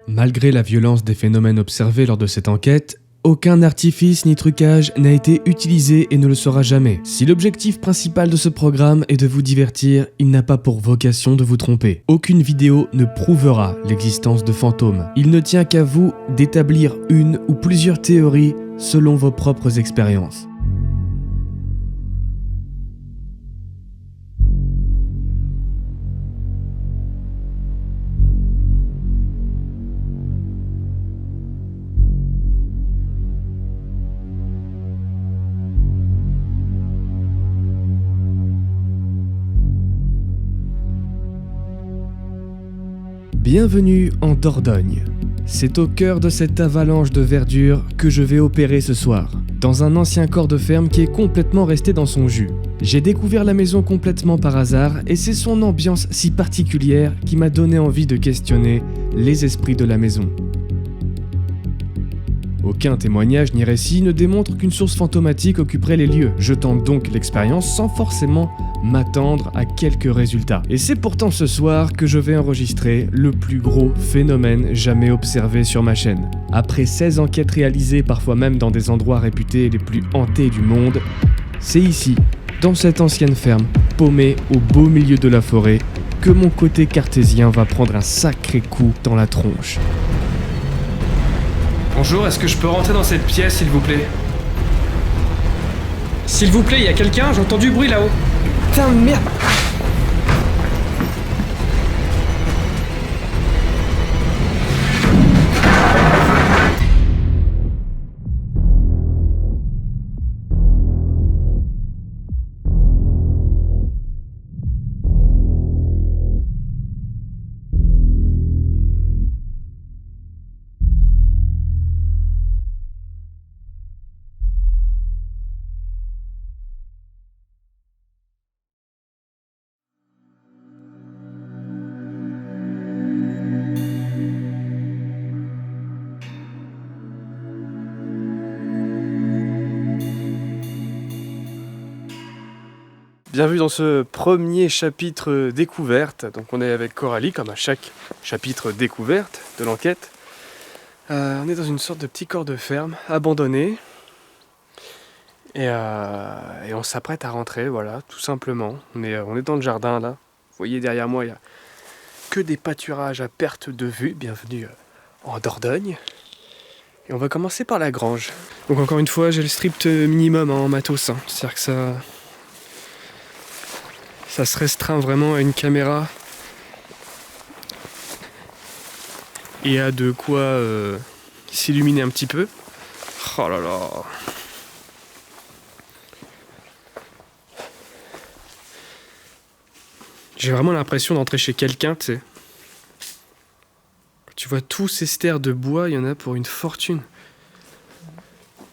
Malgré la violence des phénomènes observés lors de cette enquête, aucun artifice ni trucage n'a été utilisé et ne le sera jamais. Si l'objectif principal de ce programme est de vous divertir, il n'a pas pour vocation de vous tromper. Aucune vidéo ne prouvera l'existence de fantômes. Il ne tient qu'à vous d'établir une ou plusieurs théories selon vos propres expériences. Bienvenue en Dordogne. C'est au cœur de cette avalanche de verdure que je vais opérer ce soir, dans un ancien corps de ferme qui est complètement resté dans son jus. J'ai découvert la maison complètement par hasard et c'est son ambiance si particulière qui m'a donné envie de questionner les esprits de la maison. Aucun témoignage ni récit ne démontre qu'une source fantomatique occuperait les lieux. Je tente donc l'expérience sans forcément m'attendre à quelques résultats. Et c'est pourtant ce soir que je vais enregistrer le plus gros phénomène jamais observé sur ma chaîne. Après 16 enquêtes réalisées, parfois même dans des endroits réputés les plus hantés du monde, c'est ici, dans cette ancienne ferme, paumée au beau milieu de la forêt, que mon côté cartésien va prendre un sacré coup dans la tronche. Bonjour, est-ce que je peux rentrer dans cette pièce, s'il vous plaît? S'il vous plaît, il y a quelqu'un? J'entends du bruit là-haut. Putain, merde! Bienvenue dans ce premier chapitre découverte. Donc on est avec Coralie, comme à chaque chapitre découverte de l'enquête. On est dans une sorte de petit corps de ferme, abandonné. Et on s'apprête à rentrer, voilà, tout simplement. On est dans le jardin, là. Vous voyez derrière moi, il n'y a que des pâturages à perte de vue. Bienvenue en Dordogne. Et on va commencer par la grange. Donc encore une fois, j'ai le strict minimum en matos. C'est-à-dire que ça se restreint vraiment à une caméra et à de quoi s'illuminer un petit peu. Oh là là. J'ai vraiment l'impression d'entrer chez quelqu'un, tu sais. Quand tu vois tous ces stères de bois, il y en a pour une fortune.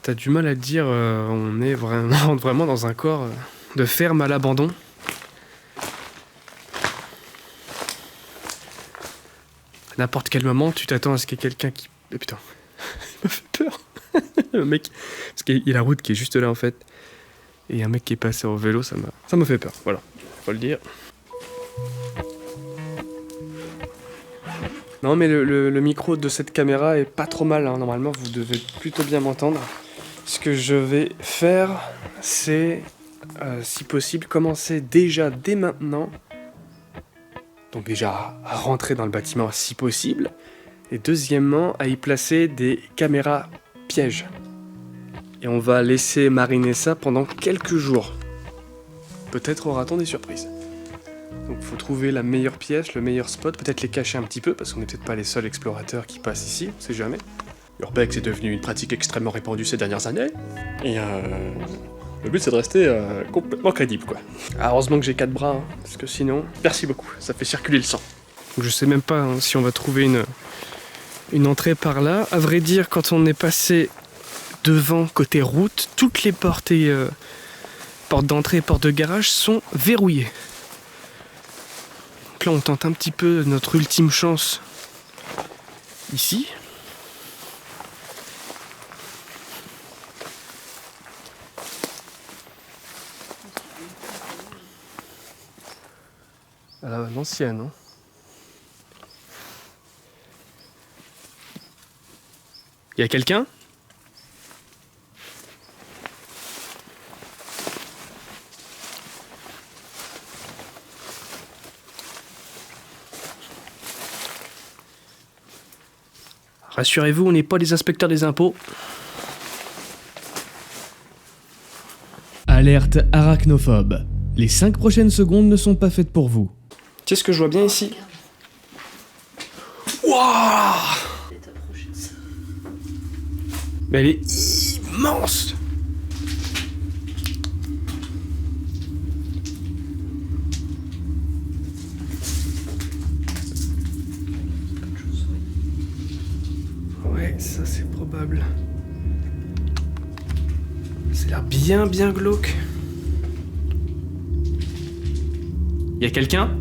T'as du mal à te dire, on est vraiment dans un corps de ferme à l'abandon. À n'importe quel moment, tu t'attends à ce qu'il y ait quelqu'un qui... Oh putain, il me fait peur. Le mec, parce qu'il y a la route qui est juste là en fait. Et il y a un mec qui est passé au vélo, ça me fait peur, voilà, faut le dire. Non mais le micro de cette caméra est pas trop mal, hein. Normalement vous devez plutôt bien m'entendre. Ce que je vais faire, c'est, si possible, commencer déjà dès maintenant. Donc déjà à rentrer dans le bâtiment si possible. Et deuxièmement, à y placer des caméras pièges. Et on va laisser mariner ça pendant quelques jours. Peut-être aura-t-on des surprises. Donc il faut trouver la meilleure pièce, le meilleur spot, peut-être les cacher un petit peu, parce qu'on n'est peut-être pas les seuls explorateurs qui passent ici, on sait jamais. L'urbex est devenu une pratique extrêmement répandue ces dernières années. Et le but c'est de rester complètement crédible quoi. Ah, heureusement que j'ai 4 bras, hein, parce que sinon, merci beaucoup, ça fait circuler le sang. Donc, je sais même pas si on va trouver une entrée par là. À vrai dire, quand on est passé devant côté route, toutes les portes et portes d'entrée et portes de garage sont verrouillées. Donc là on tente un petit peu notre ultime chance ici. À l'ancienne, hein. Y a quelqu'un? Rassurez-vous, on n'est pas les inspecteurs des impôts. Alerte arachnophobe. Les 5 prochaines secondes ne sont pas faites pour vous. Qu'est-ce que je vois bien ici? Waouh! Mais elle est immense! Ouais, ça c'est probable. Ça a l'air bien glauque. Y a quelqu'un?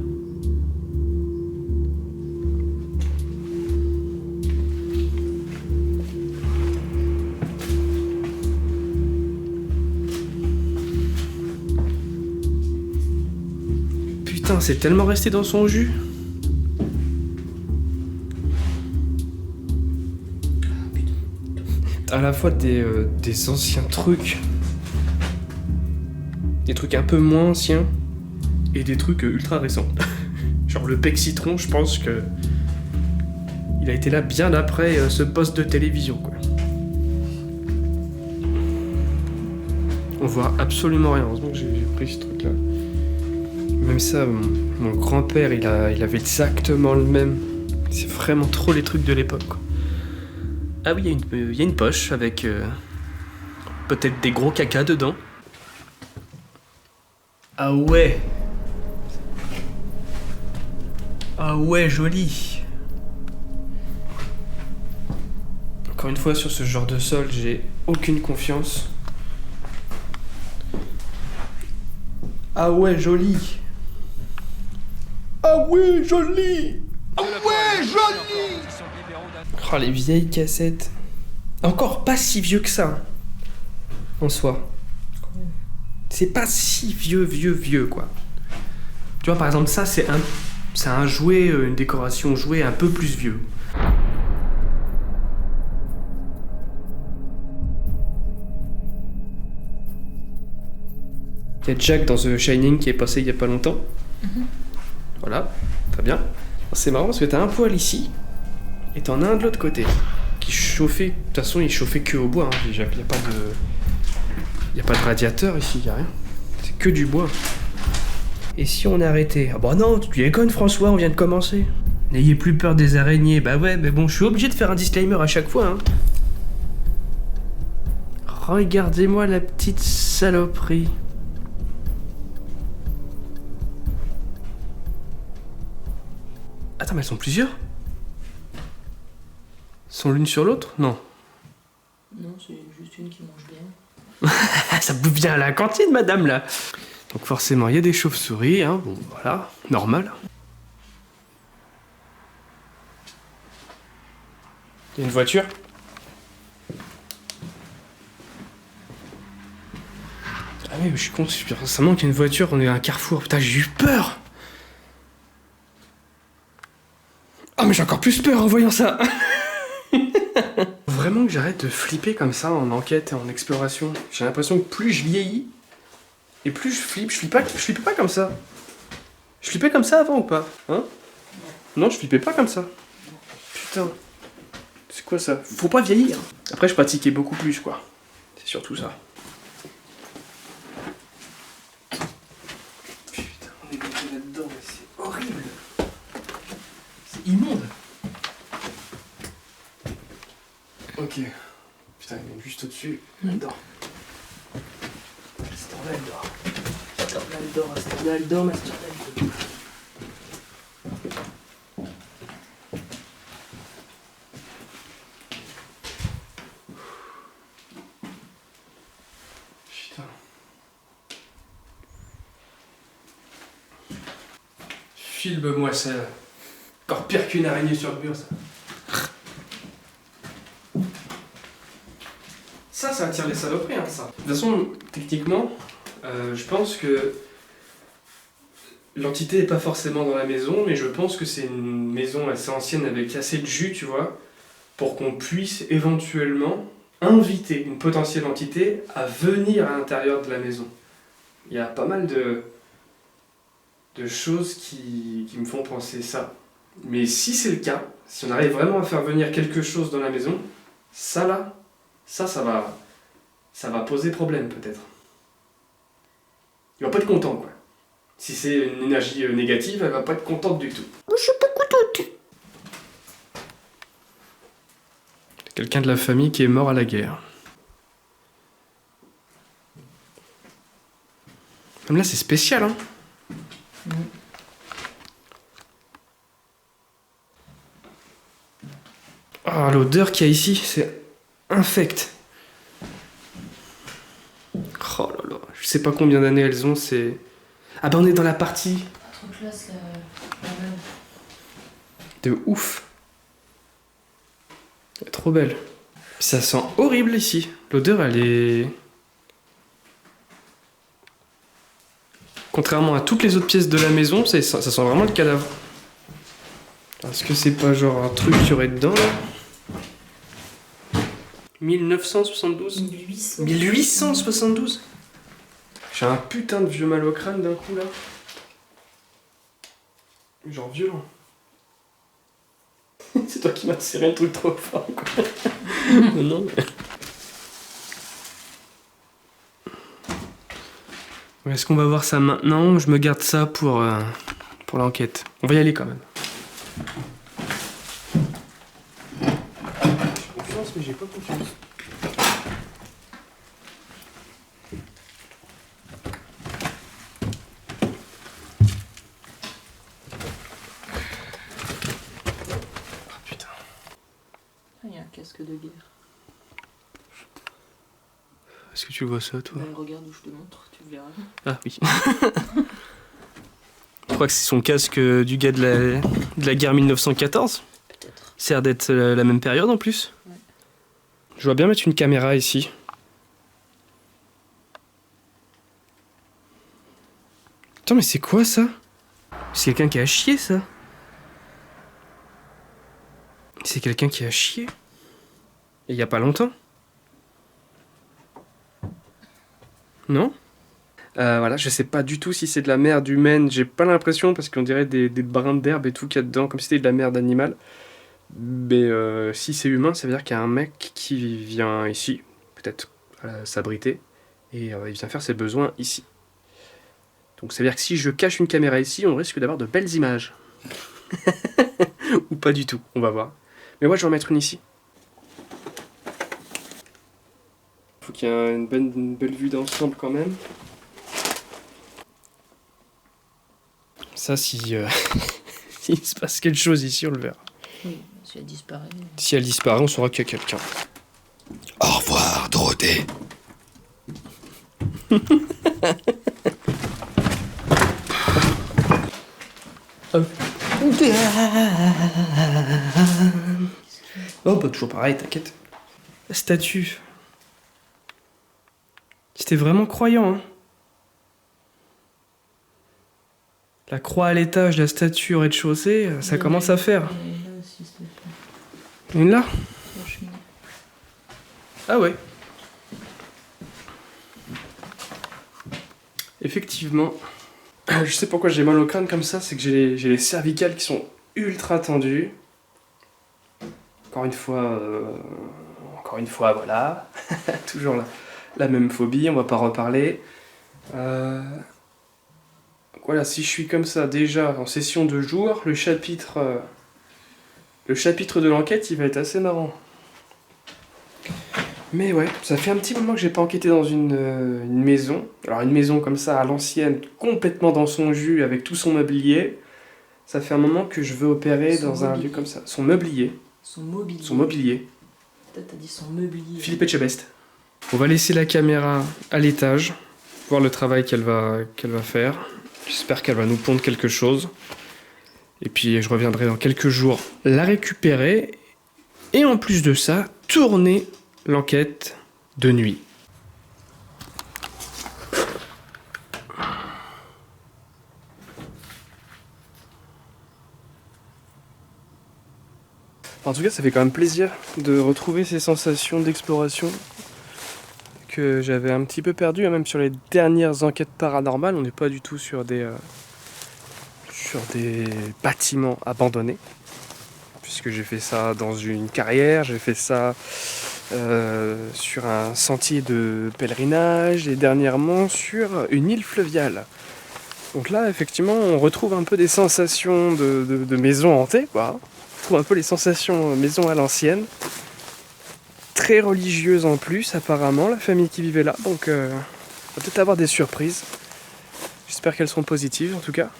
Putain, c'est tellement resté dans son jus. À la fois des anciens trucs, des trucs un peu moins anciens, et des trucs ultra récents. Genre le Pec Citron, je pense que il a été là bien après ce poste de télévision, quoi. On voit absolument rien. Heureusement que j'ai pris ce truc-là. Même ça, mon grand-père, il avait exactement le même. C'est vraiment trop les trucs de l'époque, quoi. Ah oui, il y a une poche avec peut-être des gros caca dedans. Ah ouais. Ah ouais, joli. Encore une fois, sur ce genre de sol, j'ai aucune confiance. Ah ouais, joli. Ah ouais, joli. Ah ouais, joli. Oh, les vieilles cassettes. Encore pas si vieux que ça, en soi. C'est pas si vieux, quoi. Tu vois, par exemple, ça, c'est un jouet, une décoration jouet un peu plus vieux. Il y a Jack dans The Shining qui est passé il y a pas longtemps. Voilà, très bien. C'est marrant parce que t'as un poêle ici, et t'en as un de l'autre côté, qui chauffait. De toute façon, il chauffait que au bois, hein. Il y a pas de radiateur ici, y a rien. C'est que du bois. Et si on arrêtait? Ah bah non, tu déconnes François, on vient de commencer. N'ayez plus peur des araignées. Bah ouais, mais bon, je suis obligé de faire un disclaimer à chaque fois, hein. Regardez-moi la petite saloperie. Attends, mais elles sont plusieurs? Sont l'une sur l'autre? Non. Non, c'est juste une qui mange bien. Ça bouffe bien à la cantine, madame, là. Donc forcément, il y a des chauves-souris, hein. Bon, voilà, normal. Il y a une voiture. Ah oui, je suis con, ça manque une voiture, on est à un carrefour. Putain, j'ai eu peur. Ah, mais j'ai encore plus peur en voyant ça. Vraiment que j'arrête de flipper comme ça en enquête et en exploration. J'ai l'impression que plus je vieillis et plus je flippe. Je flippais pas comme ça. Je flippais comme ça avant ou pas? Hein? Non, je flippais pas comme ça. Putain. C'est quoi ça? Faut pas vieillir. Après, je pratiquais beaucoup plus, quoi. C'est surtout ça. Putain, on est bloqué là-dedans, mais c'est horrible. C'est immonde. Ok. Putain, il est juste au-dessus. Là-dedans. Là, elle dort. Là, elle dort, Master, là, elle dort. Putain. Filme-moi ça. Encore pire qu'une araignée sur le mur, ça. Ça attire les saloperies, hein, ça. De toute façon, techniquement, je pense que l'entité n'est pas forcément dans la maison, mais je pense que c'est une maison assez ancienne avec assez de jus, tu vois. pour qu'on puisse éventuellement inviter une potentielle entité à venir à l'intérieur de la maison. Il y a pas mal de choses qui me font penser ça. Mais si c'est le cas, si on arrive vraiment à faire venir quelque chose dans la maison, ça va poser problème peut-être. Il va pas être content, quoi. Si c'est une énergie négative, elle va pas être contente du tout. Je suis pas contente. Quelqu'un de la famille qui est mort à la guerre. Même là, c'est spécial, hein. Oh, l'odeur qu'il y a ici, c'est infect. Oh là là, je sais pas combien d'années elles ont, c'est... Ah bah on est dans la partie Trop classe la même. de ouf. Elle est trop belle. Ça sent horrible ici. L'odeur, elle est... Contrairement à toutes les autres pièces de la maison, ça sent vraiment le cadavre. Est-ce que c'est pas genre un truc qu'il y aurait dedans là 1972 1800. 1872. J'ai un putain de vieux mal au crâne d'un coup là. Genre violent. C'est toi qui m'as serré le truc trop fort quoi. Non mais... Est-ce qu'on va voir ça maintenant ou je me garde ça pour l'enquête? On va y aller quand même. J'ai confiance mais j'ai pas confiance. Oh putain. Il y a un casque de guerre. Est-ce que tu vois ça toi? Regarde où je te montre, tu le verras. Ah oui. Je crois que c'est son casque du gars de la guerre 1914. Peut-être. Il sert d'être la même période en plus. Ouais. Je dois bien mettre une caméra ici. Attends, mais c'est quoi ça? C'est quelqu'un qui a chié ça? C'est quelqu'un qui a chié? Et il y a pas longtemps? Non? Voilà, je sais pas du tout si c'est de la merde humaine, j'ai pas l'impression parce qu'on dirait des brins d'herbe et tout qu'il y a dedans, comme si c'était de la merde animale. Mais si c'est humain, ça veut dire qu'il y a un mec qui vient ici, peut-être s'abriter, et il vient faire ses besoins ici. Donc ça veut dire que si je cache une caméra ici, on risque d'avoir de belles images. Ou pas du tout, on va voir. Mais moi je vais en mettre une ici. Faut qu'il y ait une belle vue d'ensemble quand même. Ça, si s'il se passe quelque chose ici, on le verra. Oui, si elle disparaît. Si elle disparaît, on saura qu'il y a quelqu'un. Au revoir, Dorothée. Oh bah toujours pareil, t'inquiète. La statue. C'était vraiment croyant, hein. La croix à l'étage, la statue au rez-de-chaussée, ça commence à faire. Et là aussi, c'était Une là? la cheminée. Ah ouais. Effectivement. Je sais pourquoi j'ai mal au crâne comme ça, c'est que j'ai les cervicales qui sont ultra tendues. Encore une fois, voilà. Toujours la même phobie, on va pas reparler. Voilà, si je suis comme ça déjà en session de jour, le chapitre de l'enquête, il va être assez marrant. Mais ouais, ça fait un petit moment que j'ai pas enquêté dans une maison. Alors une maison comme ça, à l'ancienne, complètement dans son jus, avec tout son mobilier. Ça fait un moment que je veux opérer dans un lieu comme ça. Son mobilier. Son mobilier. Son mobilier. Peut-être t'as dit son mobilier. Philippe Etchebest. On va laisser la caméra à l'étage, voir le travail qu'elle va faire. J'espère qu'elle va nous pondre quelque chose. Et puis je reviendrai dans quelques jours la récupérer. Et en plus de ça, tourner l'enquête de nuit. En tout cas, ça fait quand même plaisir de retrouver ces sensations d'exploration que j'avais un petit peu perdues, hein, même sur les dernières enquêtes paranormales. On n'est pas du tout sur des bâtiments abandonnés, puisque j'ai fait ça dans une carrière, j'ai fait ça sur un sentier de pèlerinage et dernièrement sur une île fluviale. Donc là, effectivement, on retrouve un peu des sensations de maison hantée, quoi. On retrouve un peu les sensations maison à l'ancienne. Très religieuse en plus, apparemment, la famille qui vivait là. Donc, on va peut-être avoir des surprises. J'espère qu'elles seront positives, en tout cas.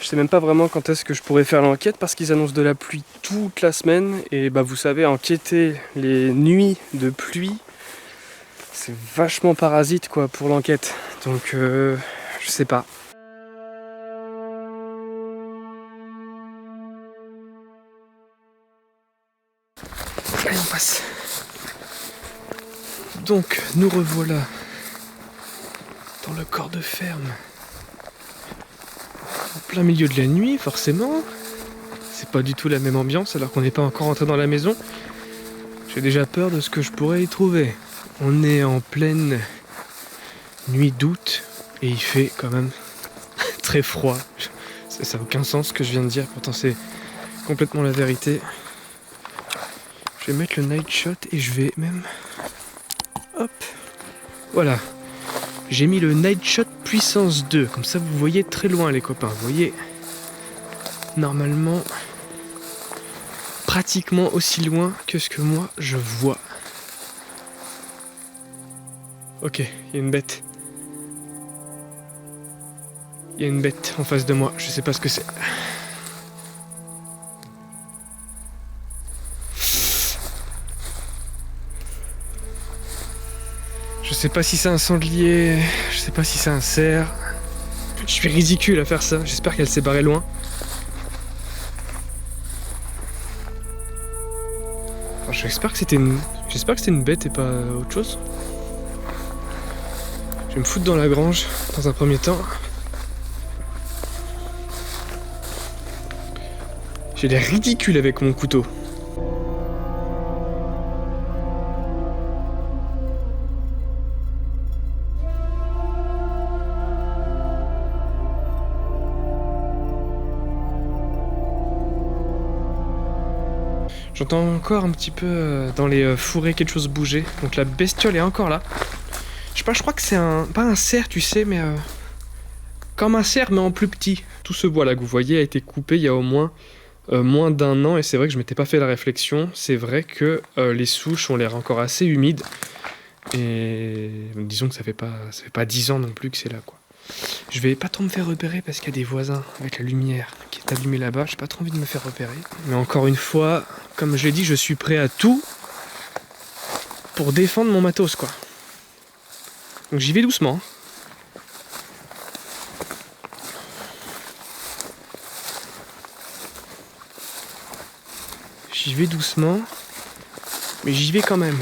Je sais même pas vraiment quand est-ce que je pourrais faire l'enquête parce qu'ils annoncent de la pluie toute la semaine. Et bah, vous savez, enquêter les nuits de pluie, c'est vachement parasite, quoi, pour l'enquête. Donc, je sais pas. Allez, on passe. Donc, nous revoilà dans le corps de ferme. En plein milieu de la nuit, forcément. C'est pas du tout la même ambiance alors qu'on n'est pas encore entré dans la maison. J'ai déjà peur de ce que je pourrais y trouver. On est en pleine nuit d'août et il fait quand même très froid. Ça n'a aucun sens ce que je viens de dire, pourtant c'est complètement la vérité. Je vais mettre le night shot et je vais même... Hop. Voilà. J'ai mis le night shot puissance 2. Comme ça vous voyez très loin les copains. Vous voyez normalement pratiquement aussi loin que ce que moi je vois. Ok, il y a une bête. Il y a une bête en face de moi. Je sais pas ce que c'est. Je sais pas si c'est un sanglier, je sais pas si c'est un cerf. Je suis ridicule à faire ça, j'espère qu'elle s'est barrée loin. Enfin, j'espère que c'était une bête et pas autre chose. Je vais me foutre dans la grange dans un premier temps. J'ai l'air ridicule avec mon couteau. J'entends encore un petit peu dans les fourrés quelque chose bouger. Donc la bestiole est encore là. Je sais pas, je crois que c'est pas un cerf, tu sais, mais comme un cerf mais en plus petit. Tout ce bois là que vous voyez a été coupé il y a au moins d'1 an et c'est vrai que je m'étais pas fait la réflexion. C'est vrai que les souches ont l'air encore assez humides. Et disons que ça fait pas 10 ans non plus que c'est là, quoi. Je vais pas trop me faire repérer parce qu'il y a des voisins avec la lumière qui est allumée là-bas. J'ai pas trop envie de me faire repérer. Mais encore une fois, comme je l'ai dit, je suis prêt à tout pour défendre mon matos, quoi. Donc j'y vais doucement. J'y vais doucement, mais j'y vais quand même.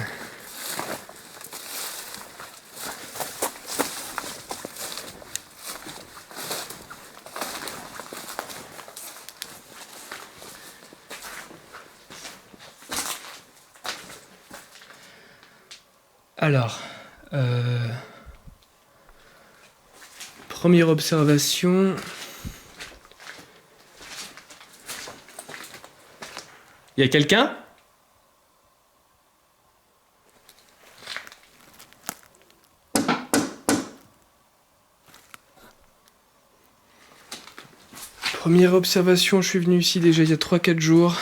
Alors, première observation. Y a quelqu'un ? Première observation, je suis venu ici déjà il y a 3-4 jours.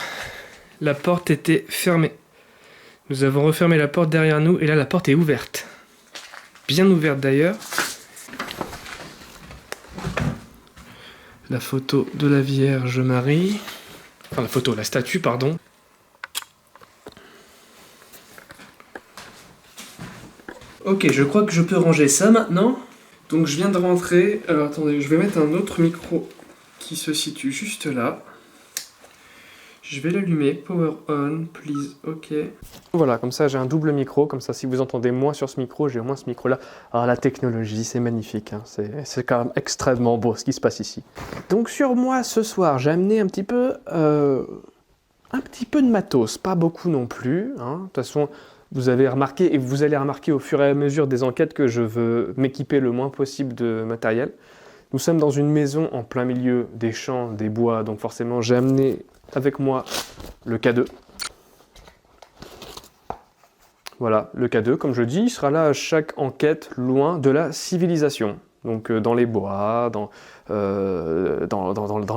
La porte était fermée. Nous avons refermé la porte derrière nous et là la porte est ouverte. Bien ouverte d'ailleurs. La photo de la Vierge Marie. Enfin la statue, pardon. Ok, je crois que je peux ranger ça maintenant. Donc je viens de rentrer. Alors attendez, je vais mettre un autre micro qui se situe juste là. Je vais l'allumer, power on, please, ok. Voilà, comme ça j'ai un double micro, comme ça si vous entendez moins sur ce micro, j'ai au moins ce micro-là. Alors la technologie, c'est magnifique, hein. C'est quand même extrêmement beau ce qui se passe ici. Donc sur moi, ce soir, j'ai amené un petit peu un petit peu de matos, pas beaucoup non plus. Hein. De toute façon, vous avez remarqué, et vous allez remarquer au fur et à mesure des enquêtes que je veux m'équiper le moins possible de matériel. Nous sommes dans une maison en plein milieu des champs, des bois, donc forcément j'ai amené avec moi le K2. Voilà, le K2, comme je dis, il sera là à chaque enquête loin de la civilisation. Donc dans les bois, dans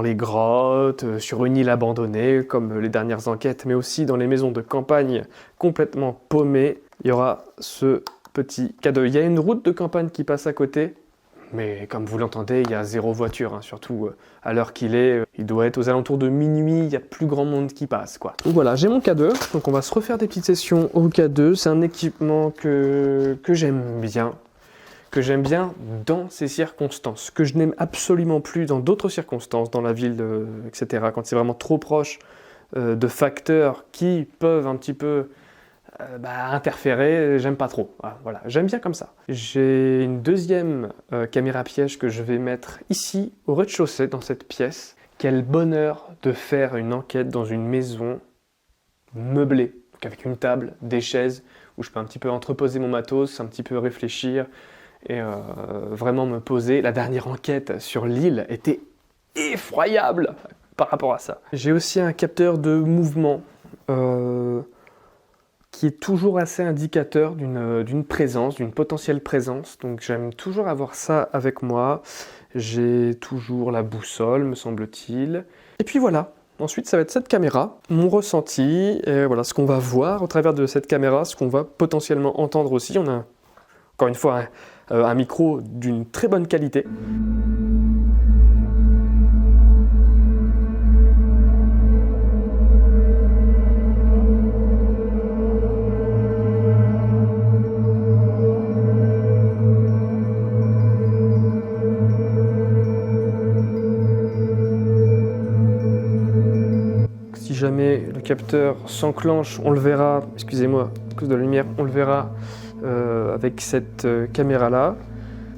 les grottes, sur une île abandonnée, comme les dernières enquêtes, mais aussi dans les maisons de campagne complètement paumées. Il y aura ce petit K2. Il y a une route de campagne qui passe à côté, mais comme vous l'entendez, il y a 0 voiture, hein, surtout à l'heure qu'il est. Il doit être aux alentours de minuit, il y a plus grand monde qui passe, quoi. Donc voilà, j'ai mon K2, donc on va se refaire des petites sessions au K2. C'est un équipement que j'aime bien. Que j'aime bien dans ces circonstances, que je n'aime absolument plus dans d'autres circonstances, dans la ville, etc. Quand c'est vraiment trop proche de facteurs qui peuvent un petit peu interférer, j'aime pas trop. Voilà, j'aime bien comme ça. J'ai une deuxième caméra piège que je vais mettre ici, au rez-de-chaussée, dans cette pièce. Quel bonheur de faire une enquête dans une maison meublée, donc avec une table, des chaises, où je peux un petit peu entreposer mon matos, un petit peu réfléchir, et vraiment me poser. La dernière enquête sur l'île était effroyable par rapport à ça. J'ai aussi un capteur de mouvement qui est toujours assez indicateur d'une présence, d'une potentielle présence. Donc j'aime toujours avoir ça avec moi. J'ai toujours la boussole, me semble-t-il. Et puis voilà. Ensuite, ça va être cette caméra, mon ressenti, et voilà ce qu'on va voir au travers de cette caméra, ce qu'on va potentiellement entendre aussi. On a encore une fois un micro d'une très bonne qualité. Si jamais le capteur s'enclenche, on le verra, excusez-moi, à cause de la lumière, on le verra avec cette caméra-là.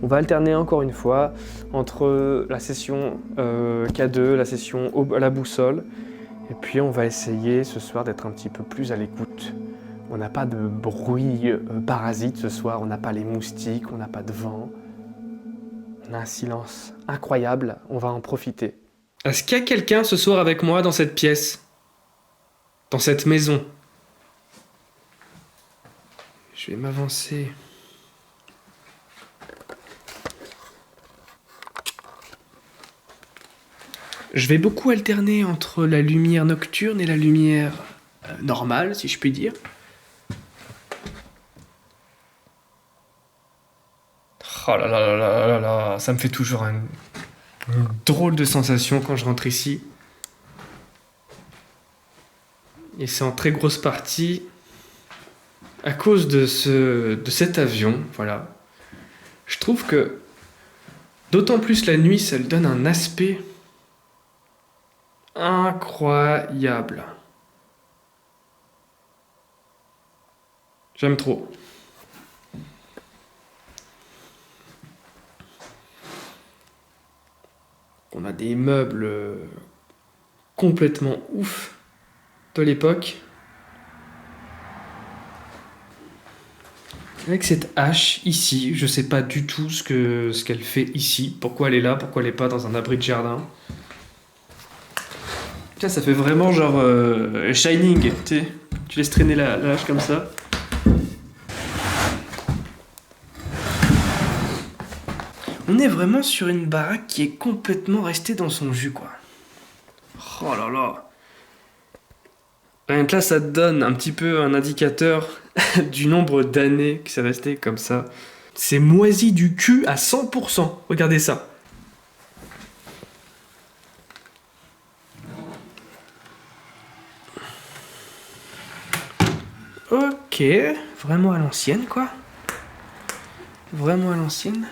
On va alterner encore une fois entre la session K2, la session à la boussole, et puis on va essayer ce soir d'être un petit peu plus à l'écoute. On n'a pas de bruit parasite ce soir, on n'a pas les moustiques, on n'a pas de vent. On a un silence incroyable, on va en profiter. Est-ce qu'il y a quelqu'un ce soir avec moi dans cette pièce ? Dans cette maison ? Je vais m'avancer. Je vais beaucoup alterner entre la lumière nocturne et la lumière normale, si je puis dire. Oh là là là là là là, ça me fait toujours une drôle de sensation quand je rentre ici. Et c'est en très grosse partie à cause de cet avion, voilà. Je trouve que, d'autant plus la nuit, ça lui donne un aspect incroyable. J'aime trop. On a des meubles complètement ouf de l'époque. Avec cette hache ici, je sais pas du tout ce qu'elle fait ici, pourquoi elle est là, pourquoi elle est pas dans un abri de jardin. Tiens, ça fait vraiment genre Shining, tu sais, tu laisses traîner la hache comme ça. On est vraiment sur une baraque qui est complètement restée dans son jus, quoi. Oh là là. Rien que là, ça te donne un petit peu un indicateur du nombre d'années que c'est resté comme ça. C'est moisi du cul à 100%. Regardez ça. Ok, vraiment à l'ancienne, quoi. Vraiment à l'ancienne.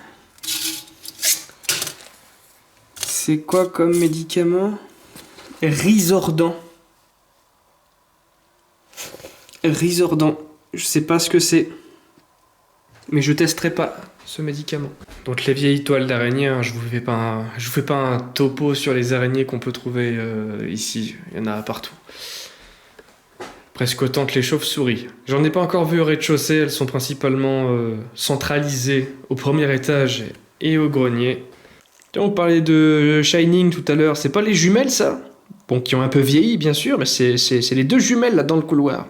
C'est quoi comme médicament ? Risordan. Risordan. Je sais pas ce que c'est. Mais je testerai pas ce médicament. Donc les vieilles toiles d'araignée, hein, je vous fais pas un topo sur les araignées qu'on peut trouver ici. Il y en a partout. presque autant que les chauves-souris. J'en ai pas encore vu au rez-de-chaussée, elles sont principalement centralisées au premier étage et au grenier. Tiens, on parlait de Shining tout à l'heure, c'est pas les jumelles ça? Bon, qui ont un peu vieilli bien sûr, mais c'est les deux jumelles là dans le couloir.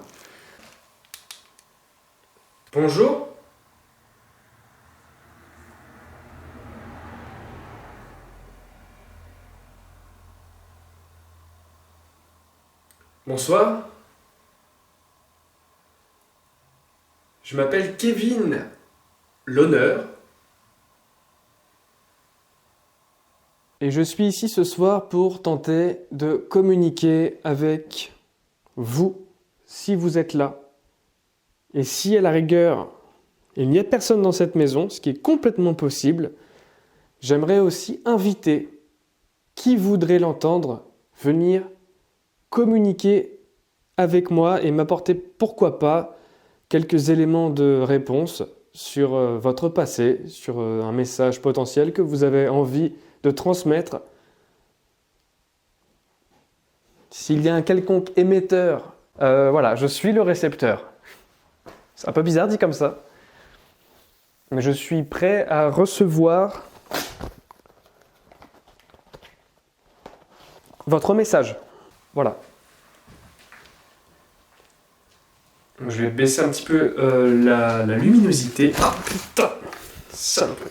Bonjour. Bonsoir. Je m'appelle Kevin L'Honneur. Et je suis ici ce soir pour tenter de communiquer avec vous, si vous êtes là. Et si à la rigueur, il n'y a personne dans cette maison, ce qui est complètement possible, j'aimerais aussi inviter qui voudrait l'entendre venir communiquer avec moi et m'apporter, pourquoi pas, quelques éléments de réponse sur votre passé, sur un message potentiel que vous avez envie de transmettre. S'il y a un quelconque émetteur, voilà, je suis le récepteur. C'est un peu bizarre dit comme ça, mais je suis prêt à recevoir votre message. Voilà. Je vais baisser un petit peu la luminosité. Ah putain, salope.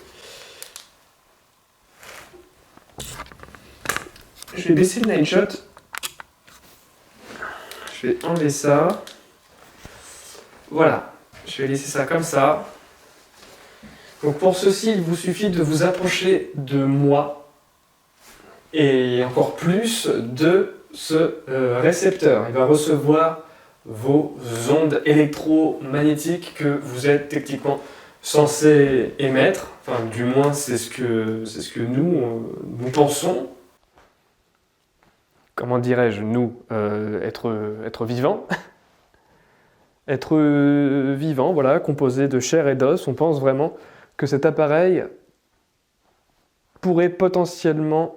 Je vais baisser le night shot. Je vais enlever ça. Voilà. Je vais laisser ça comme ça. Donc pour ceci, il vous suffit de vous approcher de moi et encore plus de ce récepteur. Il va recevoir vos ondes électromagnétiques que vous êtes techniquement censé émettre. Enfin, du moins, c'est ce que nous pensons. Comment dirais-je, nous, être vivant. Être vivant, voilà, composé de chair et d'os, on pense vraiment que cet appareil pourrait potentiellement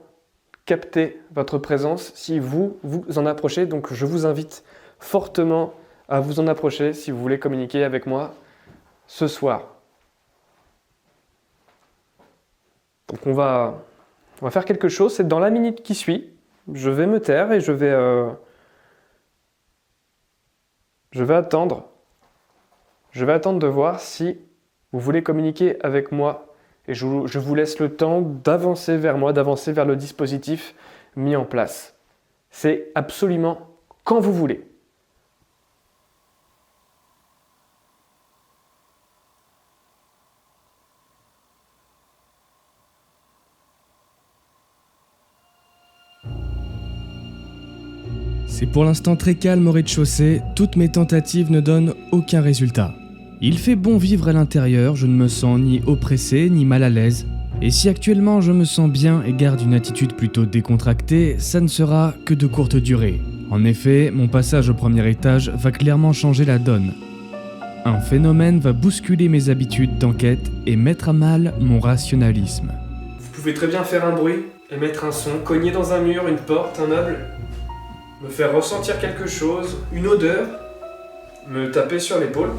capter votre présence si vous en approchez. Donc je vous invite fortement à vous en approcher si vous voulez communiquer avec moi ce soir. Donc on va faire quelque chose, c'est dans la minute qui suit. Je vais me taire et je vais attendre. Je vais attendre de voir si vous voulez communiquer avec moi. Et je vous laisse le temps d'avancer vers moi, d'avancer vers le dispositif mis en place. C'est absolument quand vous voulez. C'est pour l'instant très calme au rez-de-chaussée, toutes mes tentatives ne donnent aucun résultat. Il fait bon vivre à l'intérieur, je ne me sens ni oppressé ni mal à l'aise. Et si actuellement je me sens bien et garde une attitude plutôt décontractée, ça ne sera que de courte durée. En effet, mon passage au premier étage va clairement changer la donne. Un phénomène va bousculer mes habitudes d'enquête et mettre à mal mon rationalisme. Vous pouvez très bien faire un bruit, émettre un son, cogner dans un mur, une porte, un meuble, me faire ressentir quelque chose, une odeur, me taper sur l'épaule,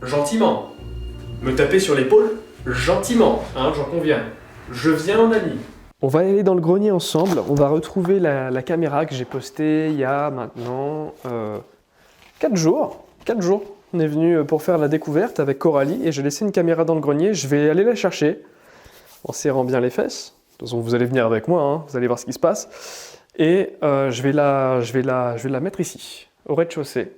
gentiment. Me taper sur l'épaule, gentiment, hein, j'en conviens. Je viens en ami. On va aller dans le grenier ensemble, on va retrouver la caméra que j'ai postée il y a maintenant 4 jours. 4 jours, on est venu pour faire la découverte avec Coralie et j'ai laissé une caméra dans le grenier, je vais aller la chercher en serrant bien les fesses. De toute façon, vous allez venir avec moi, hein, vous allez voir ce qui se passe. Et je vais la mettre ici, au rez-de-chaussée.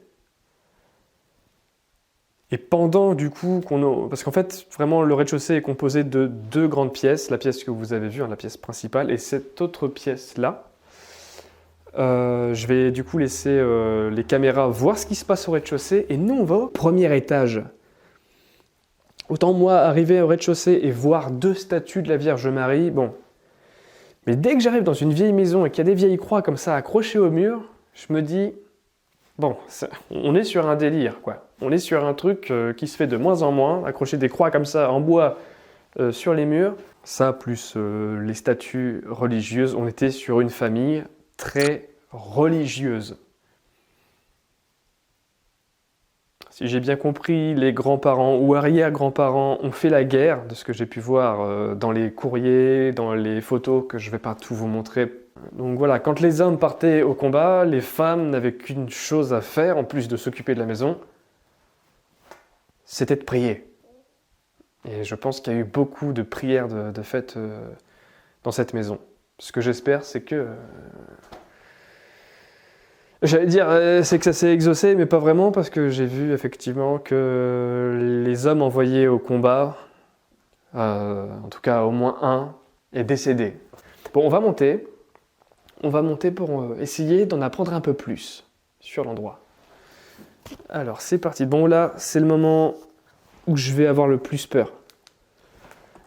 Et pendant du coup parce qu'en fait vraiment le rez-de-chaussée est composé de 2 grandes pièces, la pièce que vous avez vue, hein, la pièce principale, et cette autre pièce là. Je vais du coup laisser les caméras voir ce qui se passe au rez-de-chaussée et nous on va au premier étage. Autant moi arriver au rez-de-chaussée et voir 2 statues de la Vierge Marie, bon. Mais dès que j'arrive dans une vieille maison et qu'il y a des vieilles croix comme ça accrochées au mur, je me dis, bon, on est sur un délire, quoi. On est sur un truc qui se fait de moins en moins, accrocher des croix comme ça en bois sur les murs. Ça, plus les statues religieuses, on était sur une famille très religieuse. Si j'ai bien compris, les grands-parents ou arrière-grands-parents ont fait la guerre, de ce que j'ai pu voir dans les courriers, dans les photos que je vais pas tout vous montrer. Donc voilà, quand les hommes partaient au combat, les femmes n'avaient qu'une chose à faire, en plus de s'occuper de la maison, c'était de prier. Et je pense qu'il y a eu beaucoup de prières de faites dans cette maison. Ce que j'espère, c'est que... J'allais dire, c'est que ça s'est exaucé, mais pas vraiment, parce que j'ai vu effectivement que les hommes envoyés au combat, en tout cas au moins un, est décédé. Bon, on va monter pour essayer d'en apprendre un peu plus sur l'endroit. Alors, c'est parti. Bon, là, c'est le moment où je vais avoir le plus peur.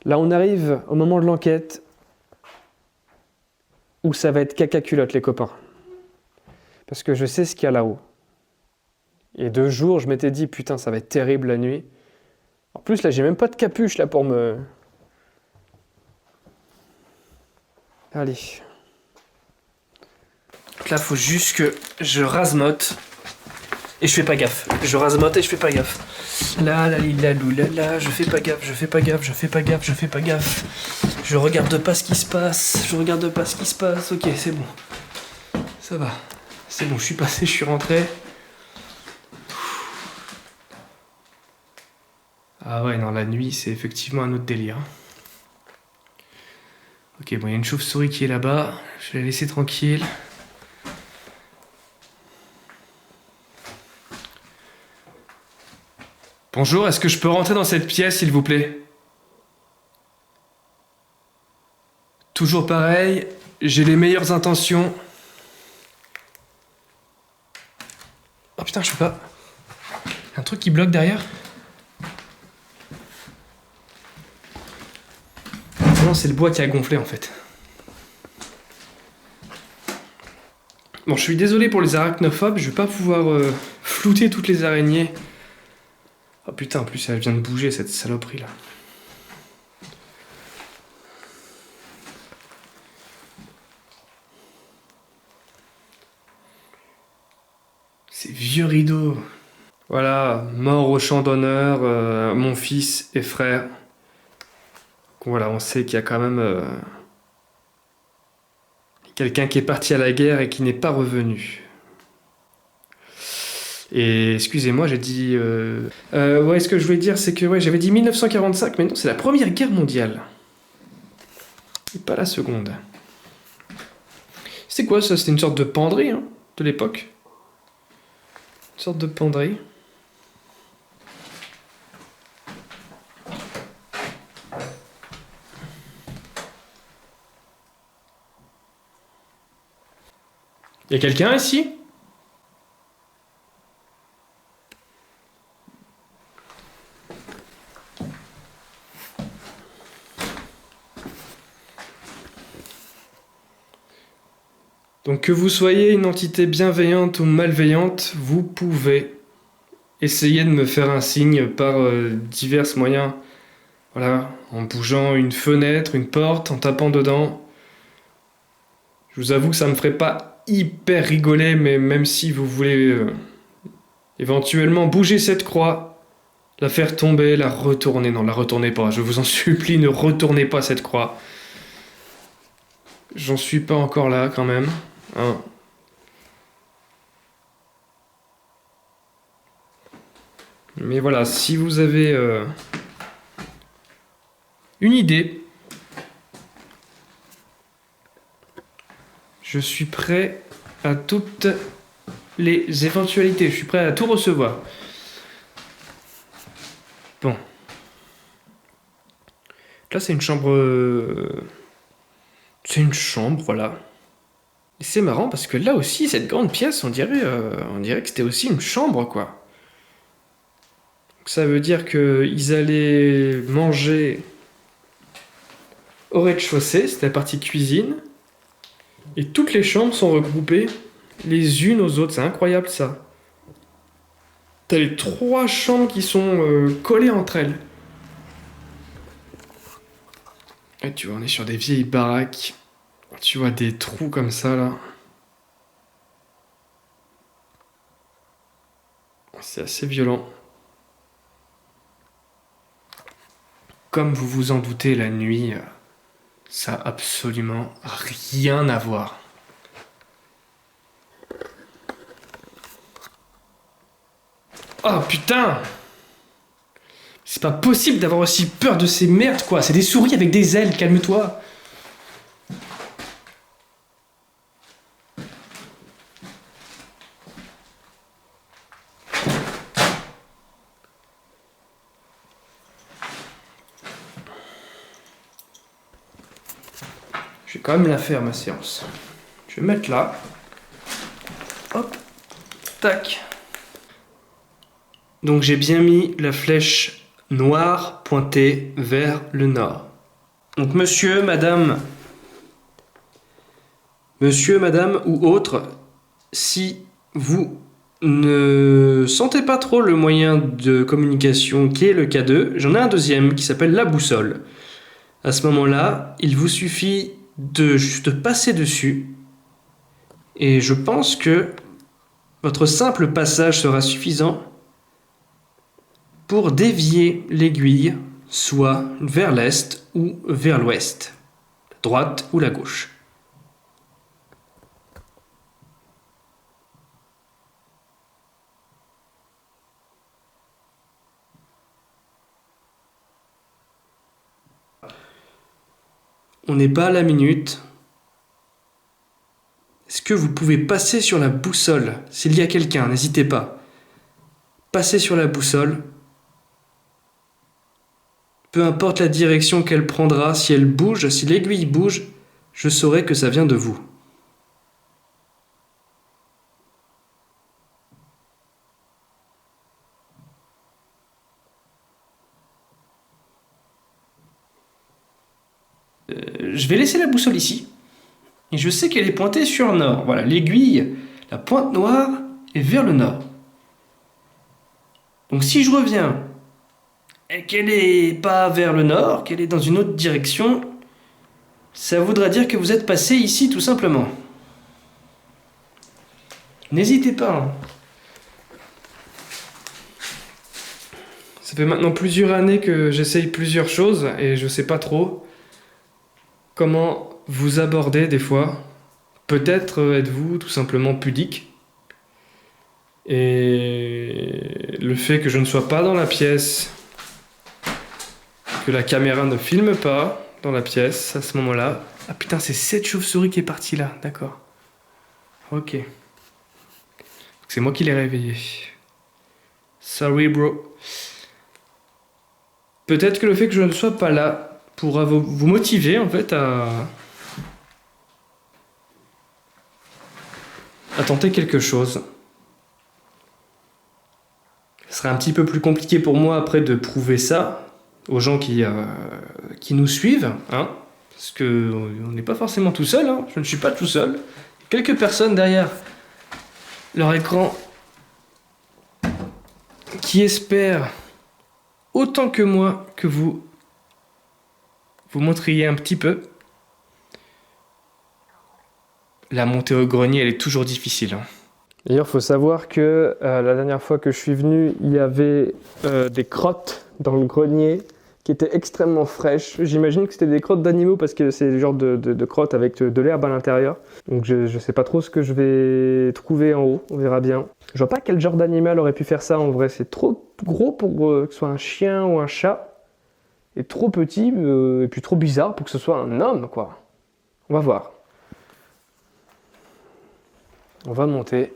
Là, on arrive au moment de l'enquête où ça va être caca-culotte, les copains. Parce que je sais ce qu'il y a là-haut. Et 2 jours, je m'étais dit, putain, ça va être terrible la nuit. En plus, là, j'ai même pas de capuche, là, pour me... Allez. Là, faut juste que je rasemote. Et je fais pas gaffe. Je rasemote et je fais pas gaffe. Là, je fais pas gaffe, je fais pas gaffe, je fais pas gaffe, je fais pas gaffe. Je regarde pas ce qui se passe, je regarde pas ce qui se passe. Ok, c'est bon. Ça va. C'est bon, je suis passé, je suis rentré. Ah ouais, non, la nuit, c'est effectivement un autre délire. Ok, bon, il y a une chauve-souris qui est là-bas. Je vais la laisser tranquille. Bonjour, est-ce que je peux rentrer dans cette pièce, s'il vous plaît? Toujours pareil, j'ai les meilleures intentions. Oh putain, je peux pas... Un truc qui bloque derrière? Non, c'est le bois qui a gonflé en fait. Bon, je suis désolé pour les arachnophobes, je vais pas pouvoir flouter toutes les araignées. Oh putain, en plus elle vient de bouger cette saloperie là. Ces vieux rideaux. Voilà, mort au champ d'honneur, mon fils et frère. Voilà, on sait qu'il y a quand même quelqu'un qui est parti à la guerre et qui n'est pas revenu. Et excusez-moi, j'ai dit... ouais, ce que je voulais dire, c'est que ouais, j'avais dit 1945, mais non, c'est la Première Guerre mondiale. Et pas la Seconde. C'est quoi ça? C'était une sorte de penderie, hein, de l'époque. Une sorte de penderie. Y a quelqu'un ici? Donc que vous soyez une entité bienveillante ou malveillante, vous pouvez essayer de me faire un signe par divers moyens. Voilà, en bougeant une fenêtre, une porte, en tapant dedans. Je vous avoue que ça me ferait pas hyper rigoler, mais même si vous voulez éventuellement bouger cette croix, la faire tomber, la retourner. Non, la retournez pas, je vous en supplie, ne retournez pas cette croix. J'en suis pas encore là quand même. Hein. Mais voilà, si vous avez une idée, je suis prêt à toutes les éventualités, je suis prêt à tout recevoir. Bon. Là, c'est une chambre... C'est une chambre, voilà. Et c'est marrant parce que là aussi, cette grande pièce, on dirait que c'était aussi une chambre, quoi. Donc, ça veut dire qu'ils allaient manger au rez-de-chaussée, c'était la partie cuisine. Et toutes les chambres sont regroupées les unes aux autres, c'est incroyable ça. T'as les 3 chambres qui sont collées entre elles. Et tu vois, on est sur des vieilles baraques. Tu vois des trous comme ça là. C'est assez violent. comme vous vous en doutez, la nuit, ça a absolument rien à voir. Oh putain! C'est pas possible d'avoir aussi peur de ces merdes, quoi. C'est des souris avec des ailes, calme-toi. Je vais quand même la faire, ma séance. Je vais mettre là. Hop. Tac. Donc j'ai bien mis la flèche noire pointée vers le nord. Donc monsieur, madame ou autre, si vous ne sentez pas trop le moyen de communication qui est le K2, j'en ai un deuxième qui s'appelle la boussole. À ce moment-là, il vous suffit de juste passer dessus et je pense que votre simple passage sera suffisant pour dévier l'aiguille, soit vers l'est ou vers l'ouest, la droite ou la gauche. On n'est pas à la minute. Est-ce que vous pouvez passer sur la boussole? S'il y a quelqu'un, n'hésitez pas. Passez sur la boussole. Peu importe la direction qu'elle prendra, si elle bouge, si l'aiguille bouge, je saurai que ça vient de vous. Je vais laisser la boussole ici. Et je sais qu'elle est pointée sur le nord. Voilà, l'aiguille, la pointe noire est vers le nord. Donc si je reviens et qu'elle n'est pas vers le nord, qu'elle est dans une autre direction, ça voudra dire que vous êtes passé ici tout simplement. N'hésitez pas. Hein. Ça fait maintenant plusieurs années que j'essaye plusieurs choses et je sais pas trop comment vous aborder des fois. Peut-être êtes-vous tout simplement pudique. Et le fait que je ne sois pas dans la pièce, que la caméra ne filme pas dans la pièce à ce moment-là. Ah putain, c'est cette chauve-souris qui est partie là, d'accord. Ok. C'est moi qui l'ai réveillé. Sorry bro. Peut-être que le fait que je ne sois pas là pourra vous motiver en fait à tenter quelque chose. Ce serait un petit peu plus compliqué pour moi après de prouver ça aux gens qui nous suivent, hein, parce que on n'est pas forcément tout seul, hein, je ne suis pas tout seul. Quelques personnes derrière leur écran qui espèrent autant que moi que vous montriez un petit peu. La montée au grenier, elle est toujours difficile. Hein. D'ailleurs, il faut savoir que la dernière fois que je suis venu, il y avait des crottes dans le grenier qui étaient extrêmement fraîches. J'imagine que c'était des crottes d'animaux parce que c'est le genre de crottes avec de l'herbe à l'intérieur. Donc je ne sais pas trop ce que je vais trouver en haut, on verra bien. Je vois pas quel genre d'animal aurait pu faire ça en vrai. C'est trop gros pour que ce soit un chien ou un chat. Et trop petit et puis trop bizarre pour que ce soit un homme, quoi. On va voir. On va monter.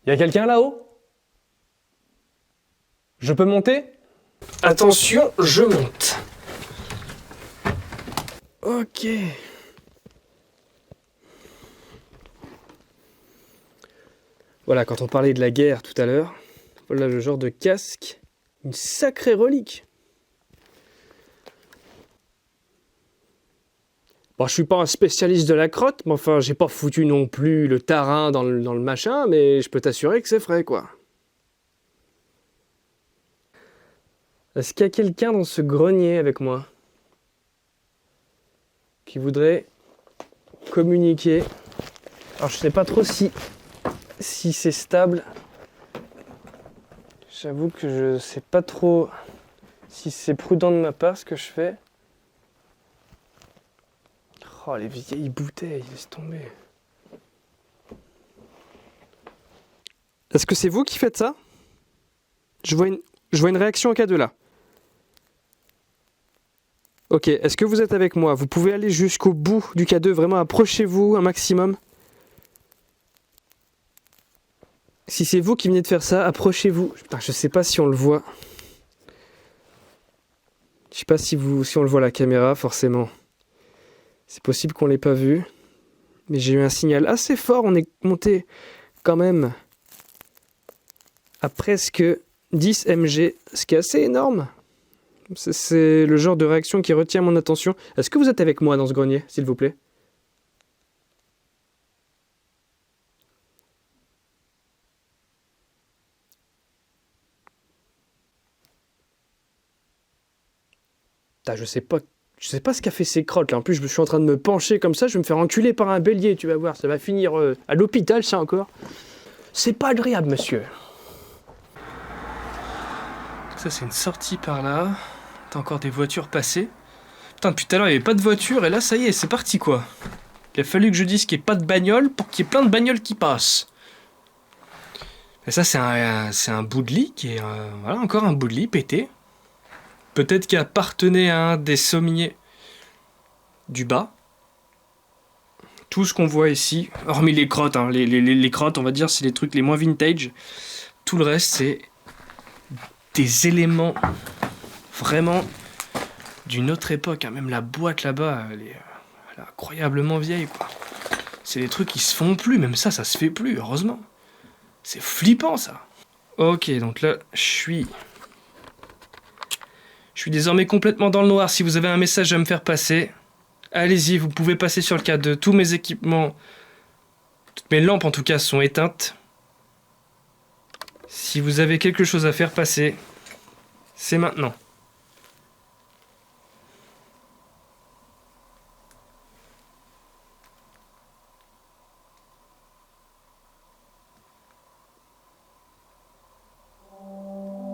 Y a quelqu'un là-haut? Je peux monter? Attention, je monte. Ok. Voilà, quand on parlait de la guerre tout à l'heure, voilà le genre de casque, une sacrée relique. Bon, je suis pas un spécialiste de la crotte, mais enfin, j'ai pas foutu non plus le tarin dans le machin, mais je peux t'assurer que c'est frais, quoi. Est-ce qu'il y a quelqu'un dans ce grenier avec moi qui voudrait communiquer? Alors, je sais pas trop si c'est stable. J'avoue que je sais pas trop si c'est prudent de ma part ce que je fais. Oh, les vieilles bouteilles, laisse tomber. Est-ce que c'est vous qui faites ça ? Je vois une réaction en K2 là. Ok, est-ce que vous êtes avec moi ? Vous pouvez aller jusqu'au bout du K2, vraiment approchez-vous un maximum. Si c'est vous qui venez de faire ça, approchez-vous. Putain, je sais pas si on le voit. Je sais pas si on le voit à la caméra, forcément. C'est possible qu'on l'ait pas vu. Mais j'ai eu un signal assez fort, on est monté quand même à presque 10 mg, ce qui est assez énorme. C'est le genre de réaction qui retient mon attention. Est-ce que vous êtes avec moi dans ce grenier, s'il vous plaît ? Putain, je sais pas ce qu'a fait ces crottes là. En plus, je suis en train de me pencher comme ça, je vais me faire enculer par un bélier, tu vas voir. Ça va finir à l'hôpital, ça encore. C'est pas agréable, monsieur. Ça, c'est une sortie par là. T'as encore des voitures passées. Putain, depuis tout à l'heure, il n'y avait pas de voiture, et là, ça y est, c'est parti, quoi. Il a fallu que je dise qu'il n'y ait pas de bagnole pour qu'il y ait plein de bagnoles qui passent. Et ça, c'est un bout de lit qui est... voilà, encore un bout de lit pété. Peut-être qu'il appartenait à un des sommiers du bas. Tout ce qu'on voit ici, hormis les crottes, hein, les crottes, on va dire, c'est les trucs les moins vintage. Tout le reste, c'est des éléments vraiment d'une autre époque. Hein. Même la boîte là-bas, elle est incroyablement vieille, quoi. C'est des trucs qui se font plus, même ça se fait plus, heureusement. C'est flippant, ça. Ok, donc là, je suis désormais complètement dans le noir. Si vous avez un message à me faire passer, allez-y, vous pouvez passer sur le K2. Tous mes équipements, toutes mes lampes en tout cas, sont éteintes. Si vous avez quelque chose à faire passer, c'est maintenant.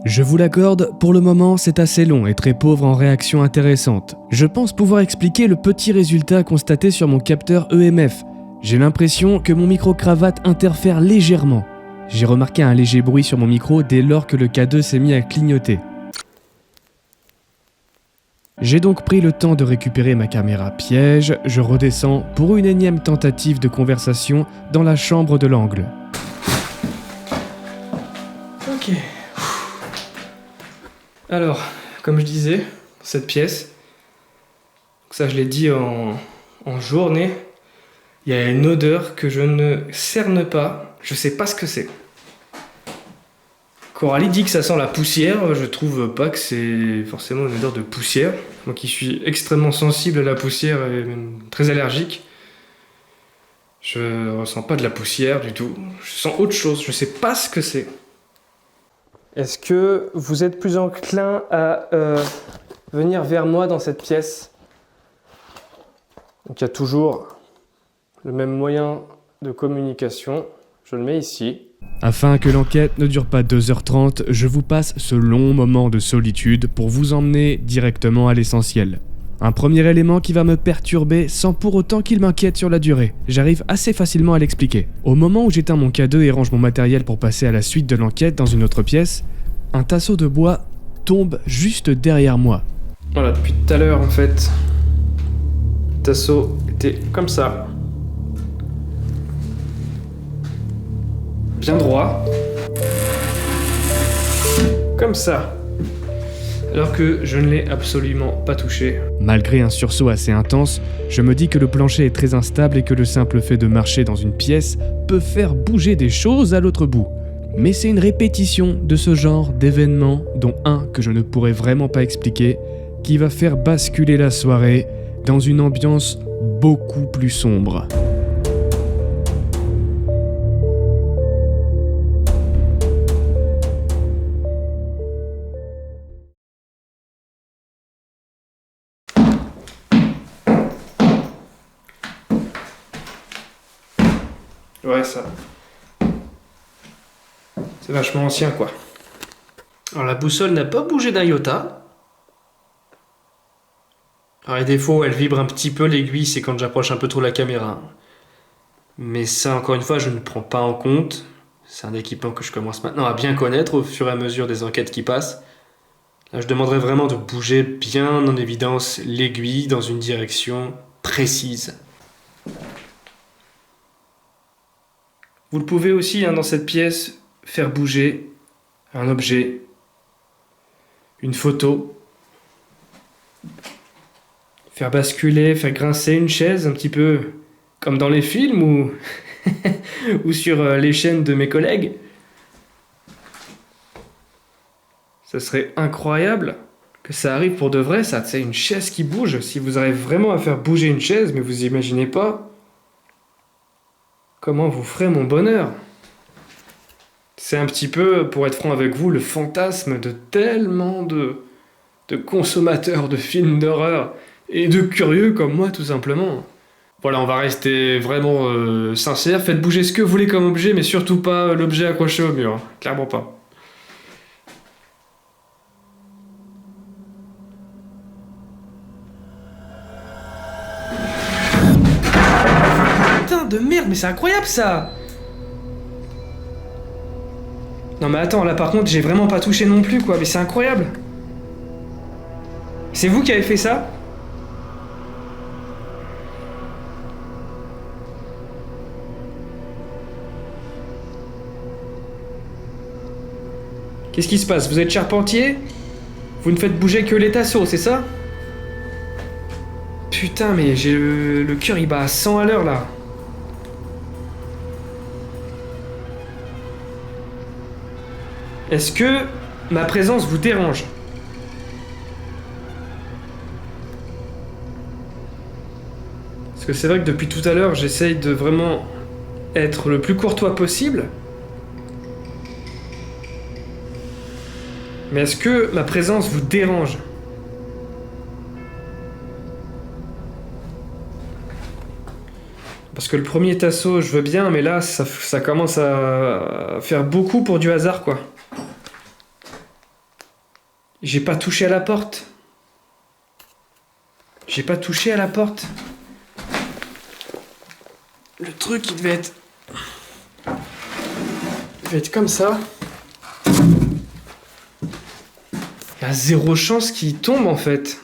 Je vous l'accorde, pour le moment c'est assez long et très pauvre en réactions intéressantes. Je pense pouvoir expliquer le petit résultat constaté sur mon capteur EMF. J'ai l'impression que mon micro-cravate interfère légèrement. J'ai remarqué un léger bruit sur mon micro dès lors que le K2 s'est mis à clignoter. J'ai donc pris le temps de récupérer ma caméra piège, je redescends pour une énième tentative de conversation dans la chambre de l'angle. Ok. Alors, comme je disais, cette pièce, ça je l'ai dit en journée, il y a une odeur que je ne cerne pas, je sais pas ce que c'est. Coralie dit que ça sent la poussière, je trouve pas que c'est forcément une odeur de poussière. Moi qui suis extrêmement sensible à la poussière et même très allergique, je ressens pas de la poussière du tout, je sens autre chose, je sais pas ce que c'est. Est-ce que vous êtes plus enclin à venir vers moi dans cette pièce ? Donc il y a toujours le même moyen de communication. Je le mets ici. Afin que l'enquête ne dure pas 2h30, je vous passe ce long moment de solitude pour vous emmener directement à l'essentiel. Un premier élément qui va me perturber sans pour autant qu'il m'inquiète sur la durée. J'arrive assez facilement à l'expliquer. Au moment où j'éteins mon K2 et range mon matériel pour passer à la suite de l'enquête dans une autre pièce, un tasseau de bois tombe juste derrière moi. Voilà, depuis tout à l'heure en fait, le tasseau était comme ça. Bien droit. Comme ça. Alors que je ne l'ai absolument pas touché. Malgré un sursaut assez intense, je me dis que le plancher est très instable et que le simple fait de marcher dans une pièce peut faire bouger des choses à l'autre bout. Mais c'est une répétition de ce genre d'événements, dont un que je ne pourrais vraiment pas expliquer, qui va faire basculer la soirée dans une ambiance beaucoup plus sombre. Ouais, ça. C'est vachement ancien, quoi. Alors la boussole n'a pas bougé d'un iota. Alors les défauts, elle vibre un petit peu, l'aiguille, c'est quand j'approche un peu trop la caméra. Mais ça, encore une fois, je ne prends pas en compte. C'est un équipement que je commence maintenant à bien connaître au fur et à mesure des enquêtes qui passent. Là, je demanderais vraiment de bouger bien en évidence l'aiguille dans une direction précise. Vous le pouvez aussi, dans cette pièce, faire bouger un objet, une photo, faire basculer, faire grincer une chaise, un petit peu comme dans les films ou, ou sur les chaînes de mes collègues. Ça serait incroyable que ça arrive pour de vrai, ça, c'est une chaise qui bouge. Si vous arrivez vraiment à faire bouger une chaise, mais vous imaginez pas comment vous ferez mon bonheur. C'est un petit peu, pour être franc avec vous, le fantasme de tellement de consommateurs de films d'horreur et de curieux comme moi, tout simplement. Voilà, on va rester vraiment sincère. Faites bouger ce que vous voulez comme objet, mais surtout pas l'objet accroché au mur. Clairement pas. Putain de merde, mais c'est incroyable ça! Non mais attends, là par contre j'ai vraiment pas touché non plus quoi, mais c'est incroyable! C'est vous qui avez fait ça? Qu'est-ce qui se passe? Vous êtes charpentier? Vous ne faites bouger que les tasseaux, c'est ça? Putain, mais j'ai le cœur il bat à 100 à l'heure là. Est-ce que ma présence vous dérange? Parce que c'est vrai que depuis tout à l'heure, j'essaye de vraiment être le plus courtois possible. Mais est-ce que ma présence vous dérange? Parce que le premier tasseau, je veux bien, mais là, ça commence à faire beaucoup pour du hasard, quoi. J'ai pas touché à la porte. J'ai pas touché à la porte. Le truc, il devait être comme ça. Il y a zéro chance qu'il tombe, en fait.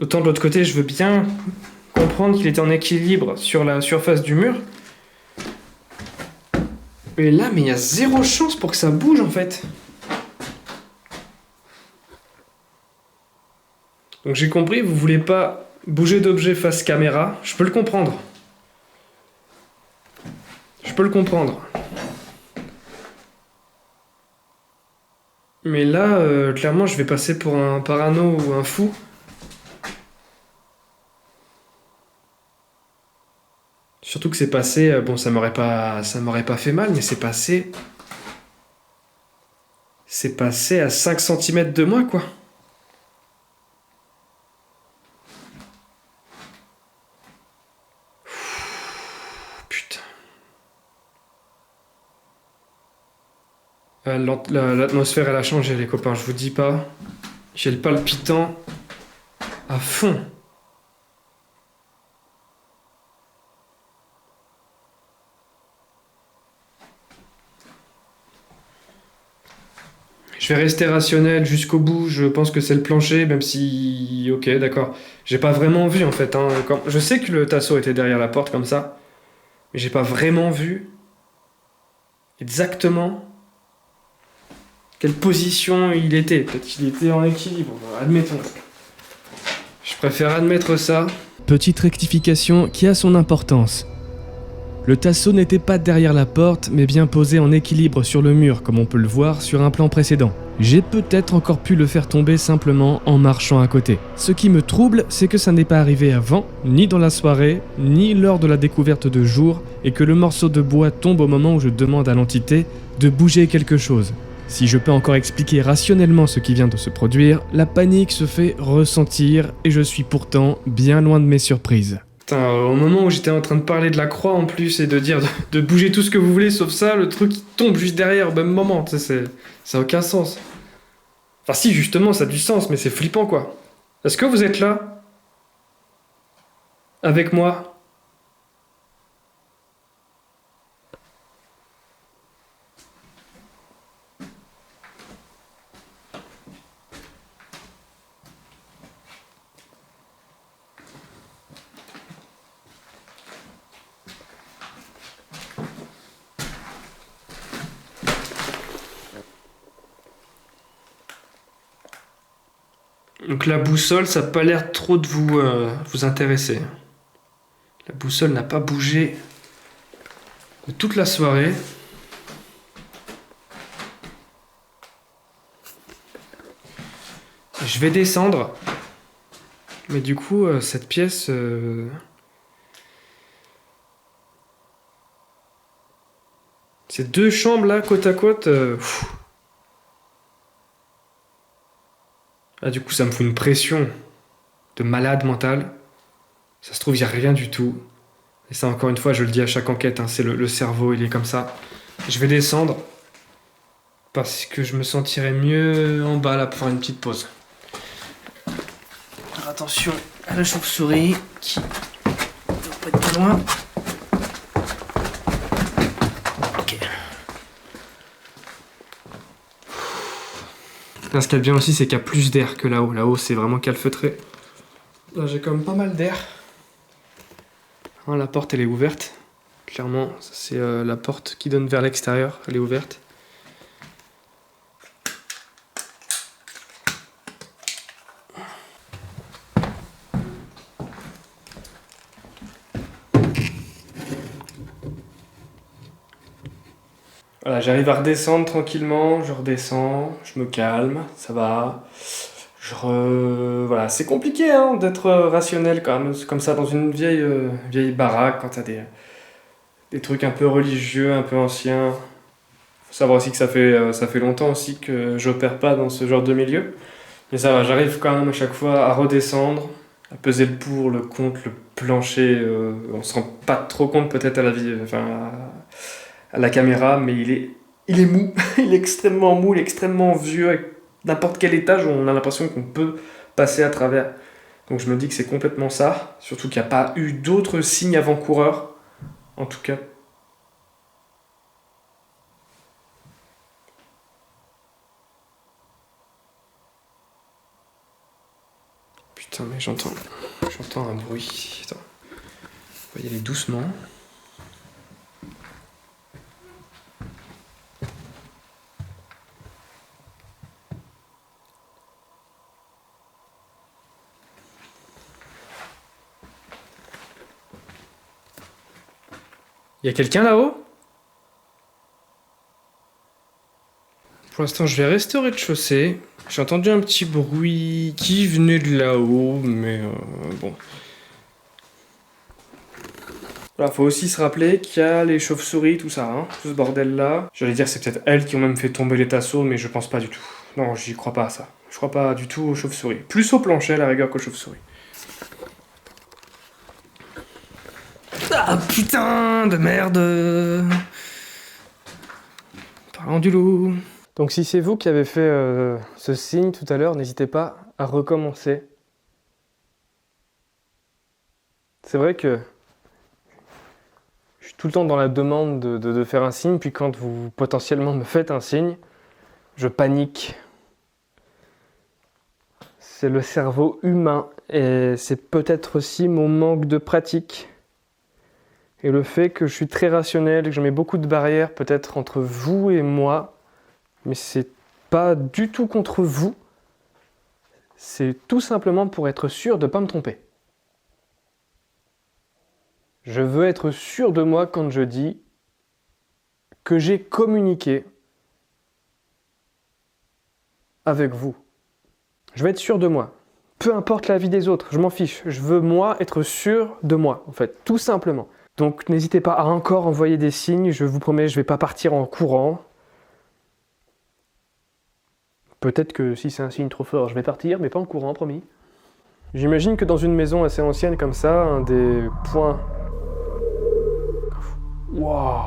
Autant de l'autre côté, je veux bien comprendre qu'il était en équilibre sur la surface du mur. Mais là, il y a zéro chance pour que ça bouge, en fait. Donc j'ai compris, vous voulez pas bouger d'objet face caméra. Je peux le comprendre. Je peux le comprendre. Mais là, clairement, je vais passer pour un parano ou un fou. Surtout que c'est passé... bon, ça m'aurait pas fait mal, mais c'est passé... C'est passé à 5 cm de moi, quoi. Putain. L'atmosphère, elle a changé, les copains, je vous dis pas. J'ai le palpitant à fond. Je vais rester rationnel jusqu'au bout, je pense que c'est le plancher, même si... Ok, d'accord. J'ai pas vraiment vu, en fait. Hein. Je sais que le tasseau était derrière la porte, comme ça. Mais j'ai pas vraiment vu exactement quelle position il était. Peut-être qu'il était en équilibre, admettons. Je préfère admettre ça. Petite rectification qui a son importance. Le tasseau n'était pas derrière la porte, mais bien posé en équilibre sur le mur, comme on peut le voir sur un plan précédent. J'ai peut-être encore pu le faire tomber simplement en marchant à côté. Ce qui me trouble, c'est que ça n'est pas arrivé avant, ni dans la soirée, ni lors de la découverte de jour, et que le morceau de bois tombe au moment où je demande à l'entité de bouger quelque chose. Si je peux encore expliquer rationnellement ce qui vient de se produire, la panique se fait ressentir, et je suis pourtant bien loin de mes surprises. Putain, au moment où j'étais en train de parler de la croix en plus et de dire de bouger tout ce que vous voulez sauf ça, le truc il tombe juste derrière au même moment, tu sais, ça a aucun sens. Enfin si, justement, ça a du sens, mais c'est flippant quoi. Est-ce que vous êtes là? Avec moi? Donc la boussole, ça n'a pas l'air trop de vous intéresser. La boussole n'a pas bougé de toute la soirée. Je vais descendre. Mais du coup, cette pièce... Ces deux chambres là, côte à côte... Ah, du coup, ça me fout une pression de malade mental. Ça se trouve, il n'y a rien du tout. Et ça, encore une fois, je le dis à chaque enquête, hein, c'est le cerveau, il est comme ça. Je vais descendre parce que je me sentirais mieux en bas là pour faire une petite pause. Alors, attention à la chauve-souris qui ne doit pas être trop loin. Ok. Là, ce qu'il y a de bien aussi, c'est qu'il y a plus d'air que là-haut. Là-haut, c'est vraiment calfeutré. Là, j'ai quand même pas mal d'air. Hein, la porte, elle est ouverte. Clairement, ça, c'est la porte qui donne vers l'extérieur. Elle est ouverte. Voilà, j'arrive à redescendre tranquillement, je redescends, je me calme, ça va. Voilà, c'est compliqué hein, d'être rationnel quand même, comme ça dans une vieille baraque, quand t'as des trucs un peu religieux, un peu anciens. Faut savoir aussi que ça fait longtemps aussi que j'opère pas dans ce genre de milieu. Mais ça va, j'arrive quand même à chaque fois à redescendre, à peser le pour, le contre, le plancher. On se rend pas trop compte peut-être à la vie, enfin à la caméra, mais il est mou, il est extrêmement mou, il est extrêmement vieux, avec n'importe quel étage où on a l'impression qu'on peut passer à travers. Donc je me dis que c'est complètement ça, surtout qu'il n'y a pas eu d'autres signes avant-coureurs, en tout cas. Putain, mais j'entends un bruit. Attends, on va y aller doucement. Y a quelqu'un là-haut? Pour l'instant, je vais rester au rez-de-chaussée. J'ai entendu un petit bruit qui venait de là-haut, mais bon. Voilà, faut aussi se rappeler qu'il y a les chauves-souris, tout ça, hein, tout ce bordel-là. J'allais dire c'est peut-être elles qui ont même fait tomber les tasseaux, mais je pense pas du tout. Non, j'y crois pas à ça. Je crois pas du tout aux chauves-souris. Plus au plancher à la rigueur qu'aux chauves-souris. Ah putain de merde! Parlons du loup. Donc si c'est vous qui avez fait ce signe tout à l'heure, n'hésitez pas à recommencer. C'est vrai que je suis tout le temps dans la demande de faire un signe, puis quand vous potentiellement me faites un signe, je panique. C'est le cerveau humain, et c'est peut-être aussi mon manque de pratique. Et le fait que je suis très rationnel, que je mets beaucoup de barrières peut-être entre vous et moi, mais c'est pas du tout contre vous, c'est tout simplement pour être sûr de ne pas me tromper. Je veux être sûr de moi quand je dis que j'ai communiqué avec vous. Je veux être sûr de moi. Peu importe la vie des autres, je m'en fiche. Je veux moi être sûr de moi, en fait, tout simplement. Donc n'hésitez pas à encore envoyer des signes, je vous promets, je ne vais pas partir en courant. Peut-être que si c'est un signe trop fort, je vais partir, mais pas en courant, promis. J'imagine que dans une maison assez ancienne comme ça, un des points... Wow.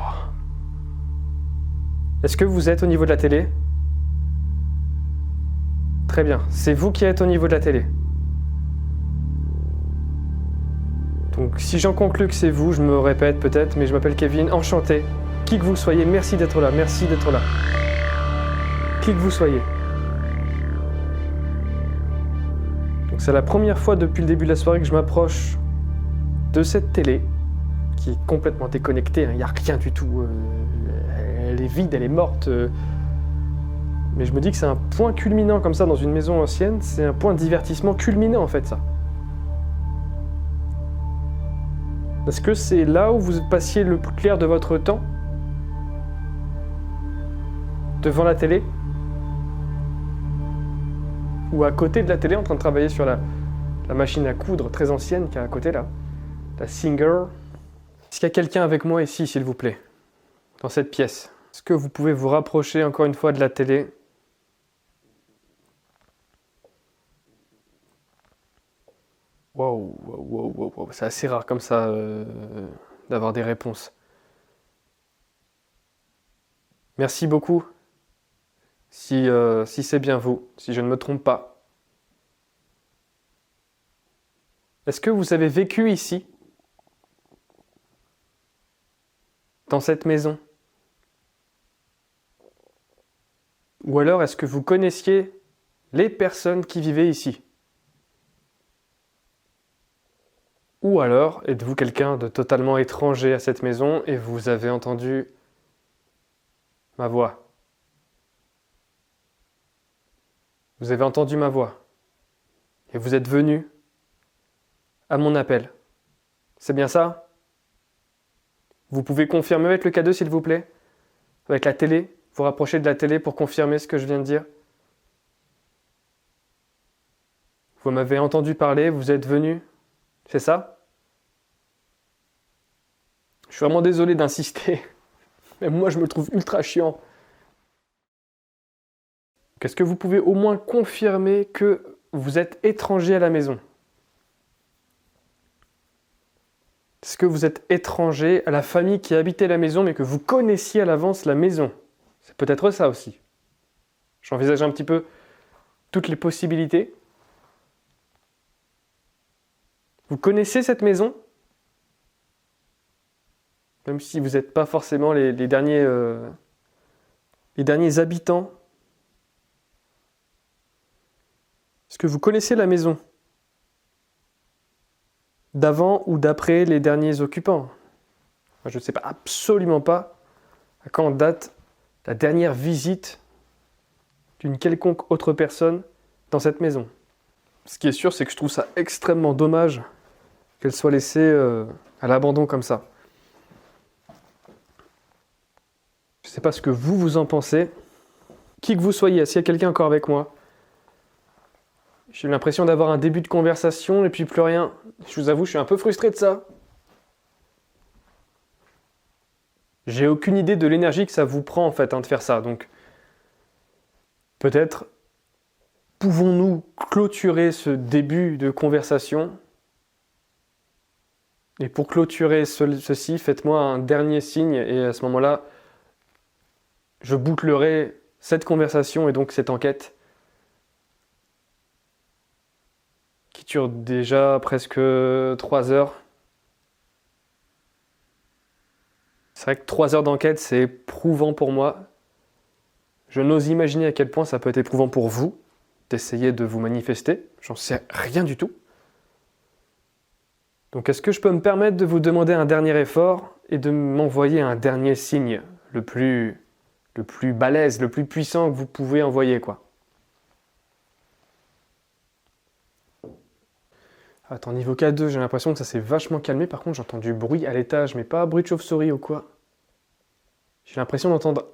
Est-ce que vous êtes au niveau de la télé? Très bien, c'est vous qui êtes au niveau de la télé. Donc si j'en conclus que c'est vous, je me répète peut-être, mais je m'appelle Kevin, enchanté. Qui que vous soyez, merci d'être là, merci d'être là. Qui que vous soyez. Donc c'est la première fois depuis le début de la soirée que je m'approche de cette télé, qui est complètement déconnectée, il n'y a rien du tout. Elle est vide, elle est morte. Mais je me dis que c'est un point culminant comme ça dans une maison ancienne, c'est un point de divertissement culminant en fait ça. Est-ce que c'est là où vous passiez le plus clair de votre temps? Devant la télé? Ou à côté de la télé en train de travailler sur la machine à coudre très ancienne qui est à côté là? La Singer. Est-ce qu'il y a quelqu'un avec moi ici s'il vous plaît? Dans cette pièce? Est-ce que vous pouvez vous rapprocher encore une fois de la télé? Wow, wow, wow, wow. C'est assez rare comme ça d'avoir des réponses. Merci beaucoup. Si c'est bien vous, si je ne me trompe pas. Est-ce que vous avez vécu ici? Dans cette maison? Ou alors est-ce que vous connaissiez les personnes qui vivaient ici? Ou alors êtes-vous quelqu'un de totalement étranger à cette maison et vous avez entendu ma voix? Vous avez entendu ma voix et vous êtes venu à mon appel. C'est bien ça? Vous pouvez confirmer avec le K2 s'il vous plaît? Avec la télé? Vous rapprochez de la télé pour confirmer ce que je viens de dire? Vous m'avez entendu parler, vous êtes venu? C'est ça? Je suis vraiment désolé d'insister. Même moi, je me trouve ultra chiant. Est-ce que vous pouvez au moins confirmer que vous êtes étranger à la maison? Est-ce que vous êtes étranger à la famille qui habitait la maison mais que vous connaissiez à l'avance la maison? C'est peut-être ça aussi. J'envisage un petit peu toutes les possibilités. Vous connaissez cette maison? Même si vous n'êtes pas forcément les derniers habitants. Est-ce que vous connaissez la maison? D'avant ou d'après les derniers occupants? Moi, je ne sais pas, absolument pas à quand date la dernière visite d'une quelconque autre personne dans cette maison. Ce qui est sûr, c'est que je trouve ça extrêmement dommage qu'elle soit laissée à l'abandon comme ça. Je ne sais pas ce que vous en pensez. Qui que vous soyez, s'il y a quelqu'un encore avec moi, j'ai l'impression d'avoir un début de conversation et puis plus rien. Je vous avoue, je suis un peu frustré de ça. J'ai aucune idée de l'énergie que ça vous prend en fait de faire ça. Donc peut-être pouvons-nous clôturer ce début de conversation. Et pour clôturer ceci, faites-moi un dernier signe et à ce moment-là, je bouclerai cette conversation et donc cette enquête qui dure déjà presque 3 heures. C'est vrai que 3 heures d'enquête, c'est éprouvant pour moi. Je n'ose imaginer à quel point ça peut être éprouvant pour vous d'essayer de vous manifester. J'en sais rien du tout. Donc est-ce que je peux me permettre de vous demander un dernier effort et de m'envoyer un dernier signe, le plus balèze, le plus puissant que vous pouvez envoyer, quoi. Attends, niveau K2, j'ai l'impression que ça s'est vachement calmé. Par contre, j'entends du bruit à l'étage, mais pas un bruit de chauve-souris ou quoi. J'ai l'impression d'entendre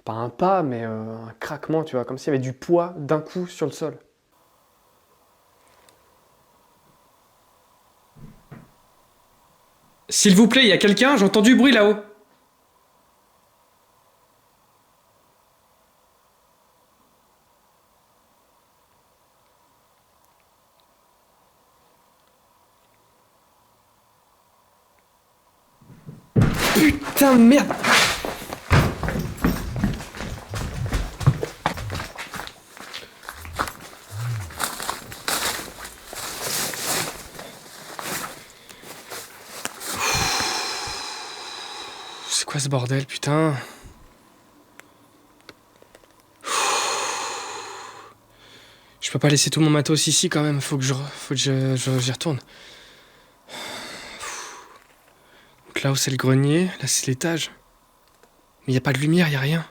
pas un pas, mais un craquement, tu vois, comme s'il y avait du poids d'un coup sur le sol. S'il vous plaît, il y a quelqu'un? J'entends du bruit là-haut. Putain, merde. C'est quoi ce bordel, putain? Je peux pas laisser tout mon matos ici quand même, faut que j'y retourne. Donc là où c'est le grenier, là c'est l'étage. Mais y a pas de lumière, y a rien.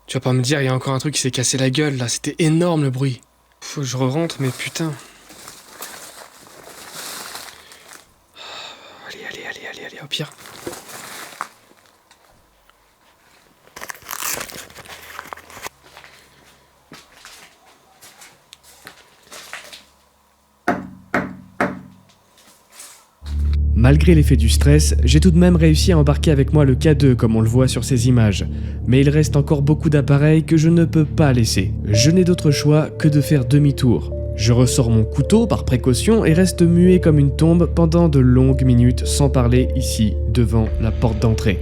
Tu vas pas me dire, y a encore un truc qui s'est cassé la gueule là, c'était énorme le bruit. Faut que je rentre, mais putain. Allez, au pire. Malgré l'effet du stress, j'ai tout de même réussi à embarquer avec moi le K2 comme on le voit sur ces images. Mais il reste encore beaucoup d'appareils que je ne peux pas laisser. Je n'ai d'autre choix que de faire demi-tour. Je ressors mon couteau par précaution et reste muet comme une tombe pendant de longues minutes sans parler ici, devant la porte d'entrée.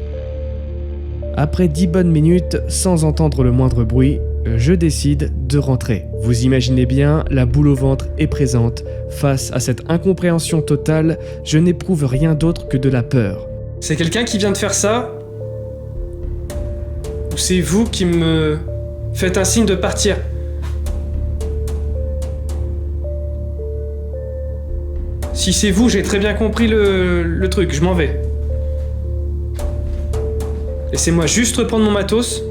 Après 10 bonnes minutes, sans entendre le moindre bruit, je décide de rentrer. Vous imaginez bien, la boule au ventre est présente. Face à cette incompréhension totale, je n'éprouve rien d'autre que de la peur. C'est quelqu'un qui vient de faire ça? Ou c'est vous qui me faites un signe de partir? Si c'est vous, j'ai très bien compris le truc, je m'en vais. Laissez-moi juste reprendre mon matos.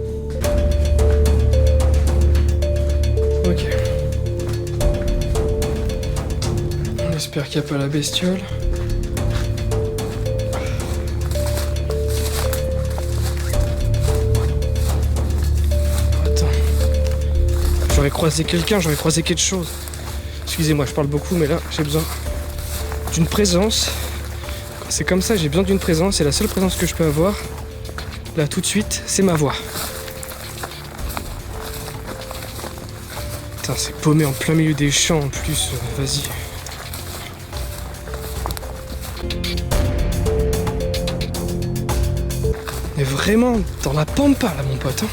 Ok. On espère qu'il n'y a pas la bestiole. Attends. J'aurais croisé quelqu'un, j'aurais croisé quelque chose. Excusez-moi, je parle beaucoup, mais là, j'ai besoin d'une présence. Quand c'est comme ça, j'ai besoin d'une présence, et la seule présence que je peux avoir, là, tout de suite, c'est ma voix. Putain, c'est paumé en plein milieu des champs en plus, vas-y. On est vraiment dans la pampa là, mon pote, hein.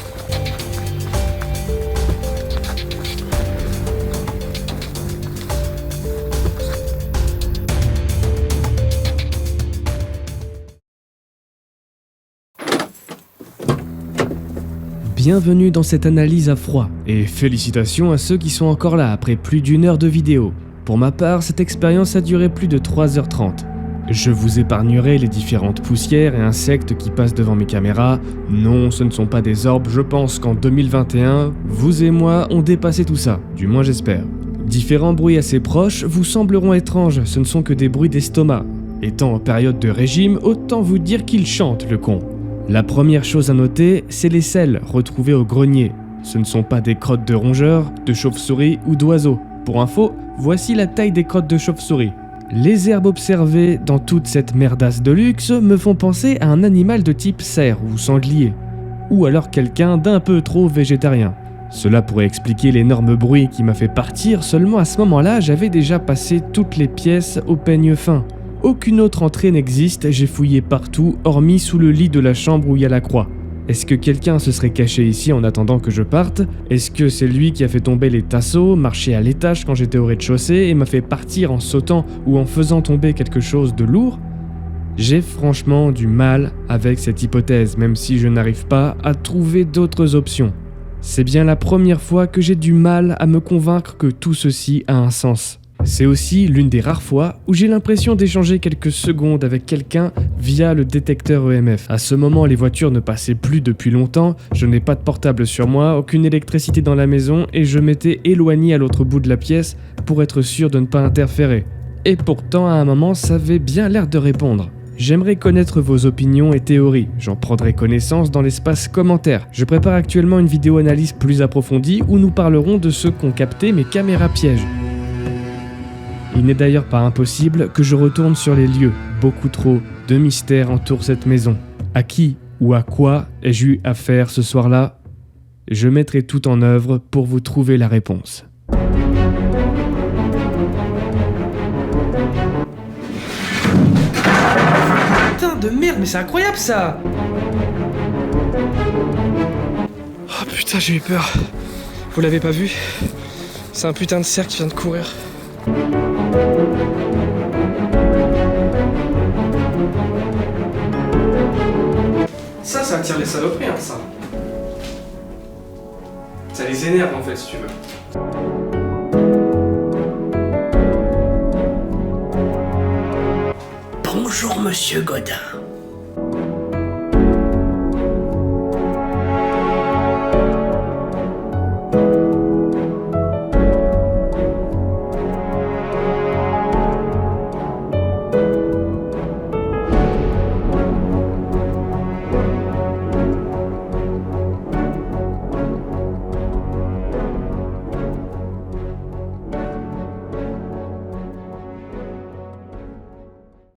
Bienvenue dans cette analyse à froid, et félicitations à ceux qui sont encore là après plus d'1 heure de vidéo. Pour ma part, cette expérience a duré plus de 3h30. Je vous épargnerai les différentes poussières et insectes qui passent devant mes caméras. Non, ce ne sont pas des orbes, je pense qu'en 2021, vous et moi on dépassé tout ça, du moins j'espère. Différents bruits assez proches vous sembleront étranges, ce ne sont que des bruits d'estomac. Étant en période de régime, autant vous dire qu'il chante le con. La première chose à noter, c'est les selles retrouvées au grenier. Ce ne sont pas des crottes de rongeurs, de chauves-souris ou d'oiseaux. Pour info, voici la taille des crottes de chauve-souris. Les herbes observées dans toute cette merdasse de luxe me font penser à un animal de type cerf ou sanglier. Ou alors quelqu'un d'un peu trop végétarien. Cela pourrait expliquer l'énorme bruit qui m'a fait partir, seulement à ce moment-là, j'avais déjà passé toutes les pièces au peigne fin. Aucune autre entrée n'existe, j'ai fouillé partout, hormis sous le lit de la chambre où il y a la croix. Est-ce que quelqu'un se serait caché ici en attendant que je parte? Est-ce que c'est lui qui a fait tomber les tasseaux, marché à l'étage quand j'étais au rez-de-chaussée et m'a fait partir en sautant ou en faisant tomber quelque chose de lourd? J'ai franchement du mal avec cette hypothèse, même si je n'arrive pas à trouver d'autres options. C'est bien la première fois que j'ai du mal à me convaincre que tout ceci a un sens. C'est aussi l'une des rares fois où j'ai l'impression d'échanger quelques secondes avec quelqu'un via le détecteur EMF. À ce moment, les voitures ne passaient plus depuis longtemps, je n'ai pas de portable sur moi, aucune électricité dans la maison et je m'étais éloigné à l'autre bout de la pièce pour être sûr de ne pas interférer. Et pourtant, à un moment, ça avait bien l'air de répondre. J'aimerais connaître vos opinions et théories, j'en prendrai connaissance dans l'espace commentaire. Je prépare actuellement une vidéo analyse plus approfondie où nous parlerons de ce qu'ont capté mes caméras pièges. Il n'est d'ailleurs pas impossible que je retourne sur les lieux. Beaucoup trop de mystères entourent cette maison. À qui ou à quoi ai-je eu affaire ce soir-là? Je mettrai tout en œuvre pour vous trouver la réponse. de merde, mais c'est incroyable ça! Oh putain, j'ai eu peur. Vous l'avez pas vu? C'est un putain de cerf qui vient de courir. Ça attire les saloperies, hein, ça. Ça les énerve en fait, si tu veux. Bonjour, monsieur Godin.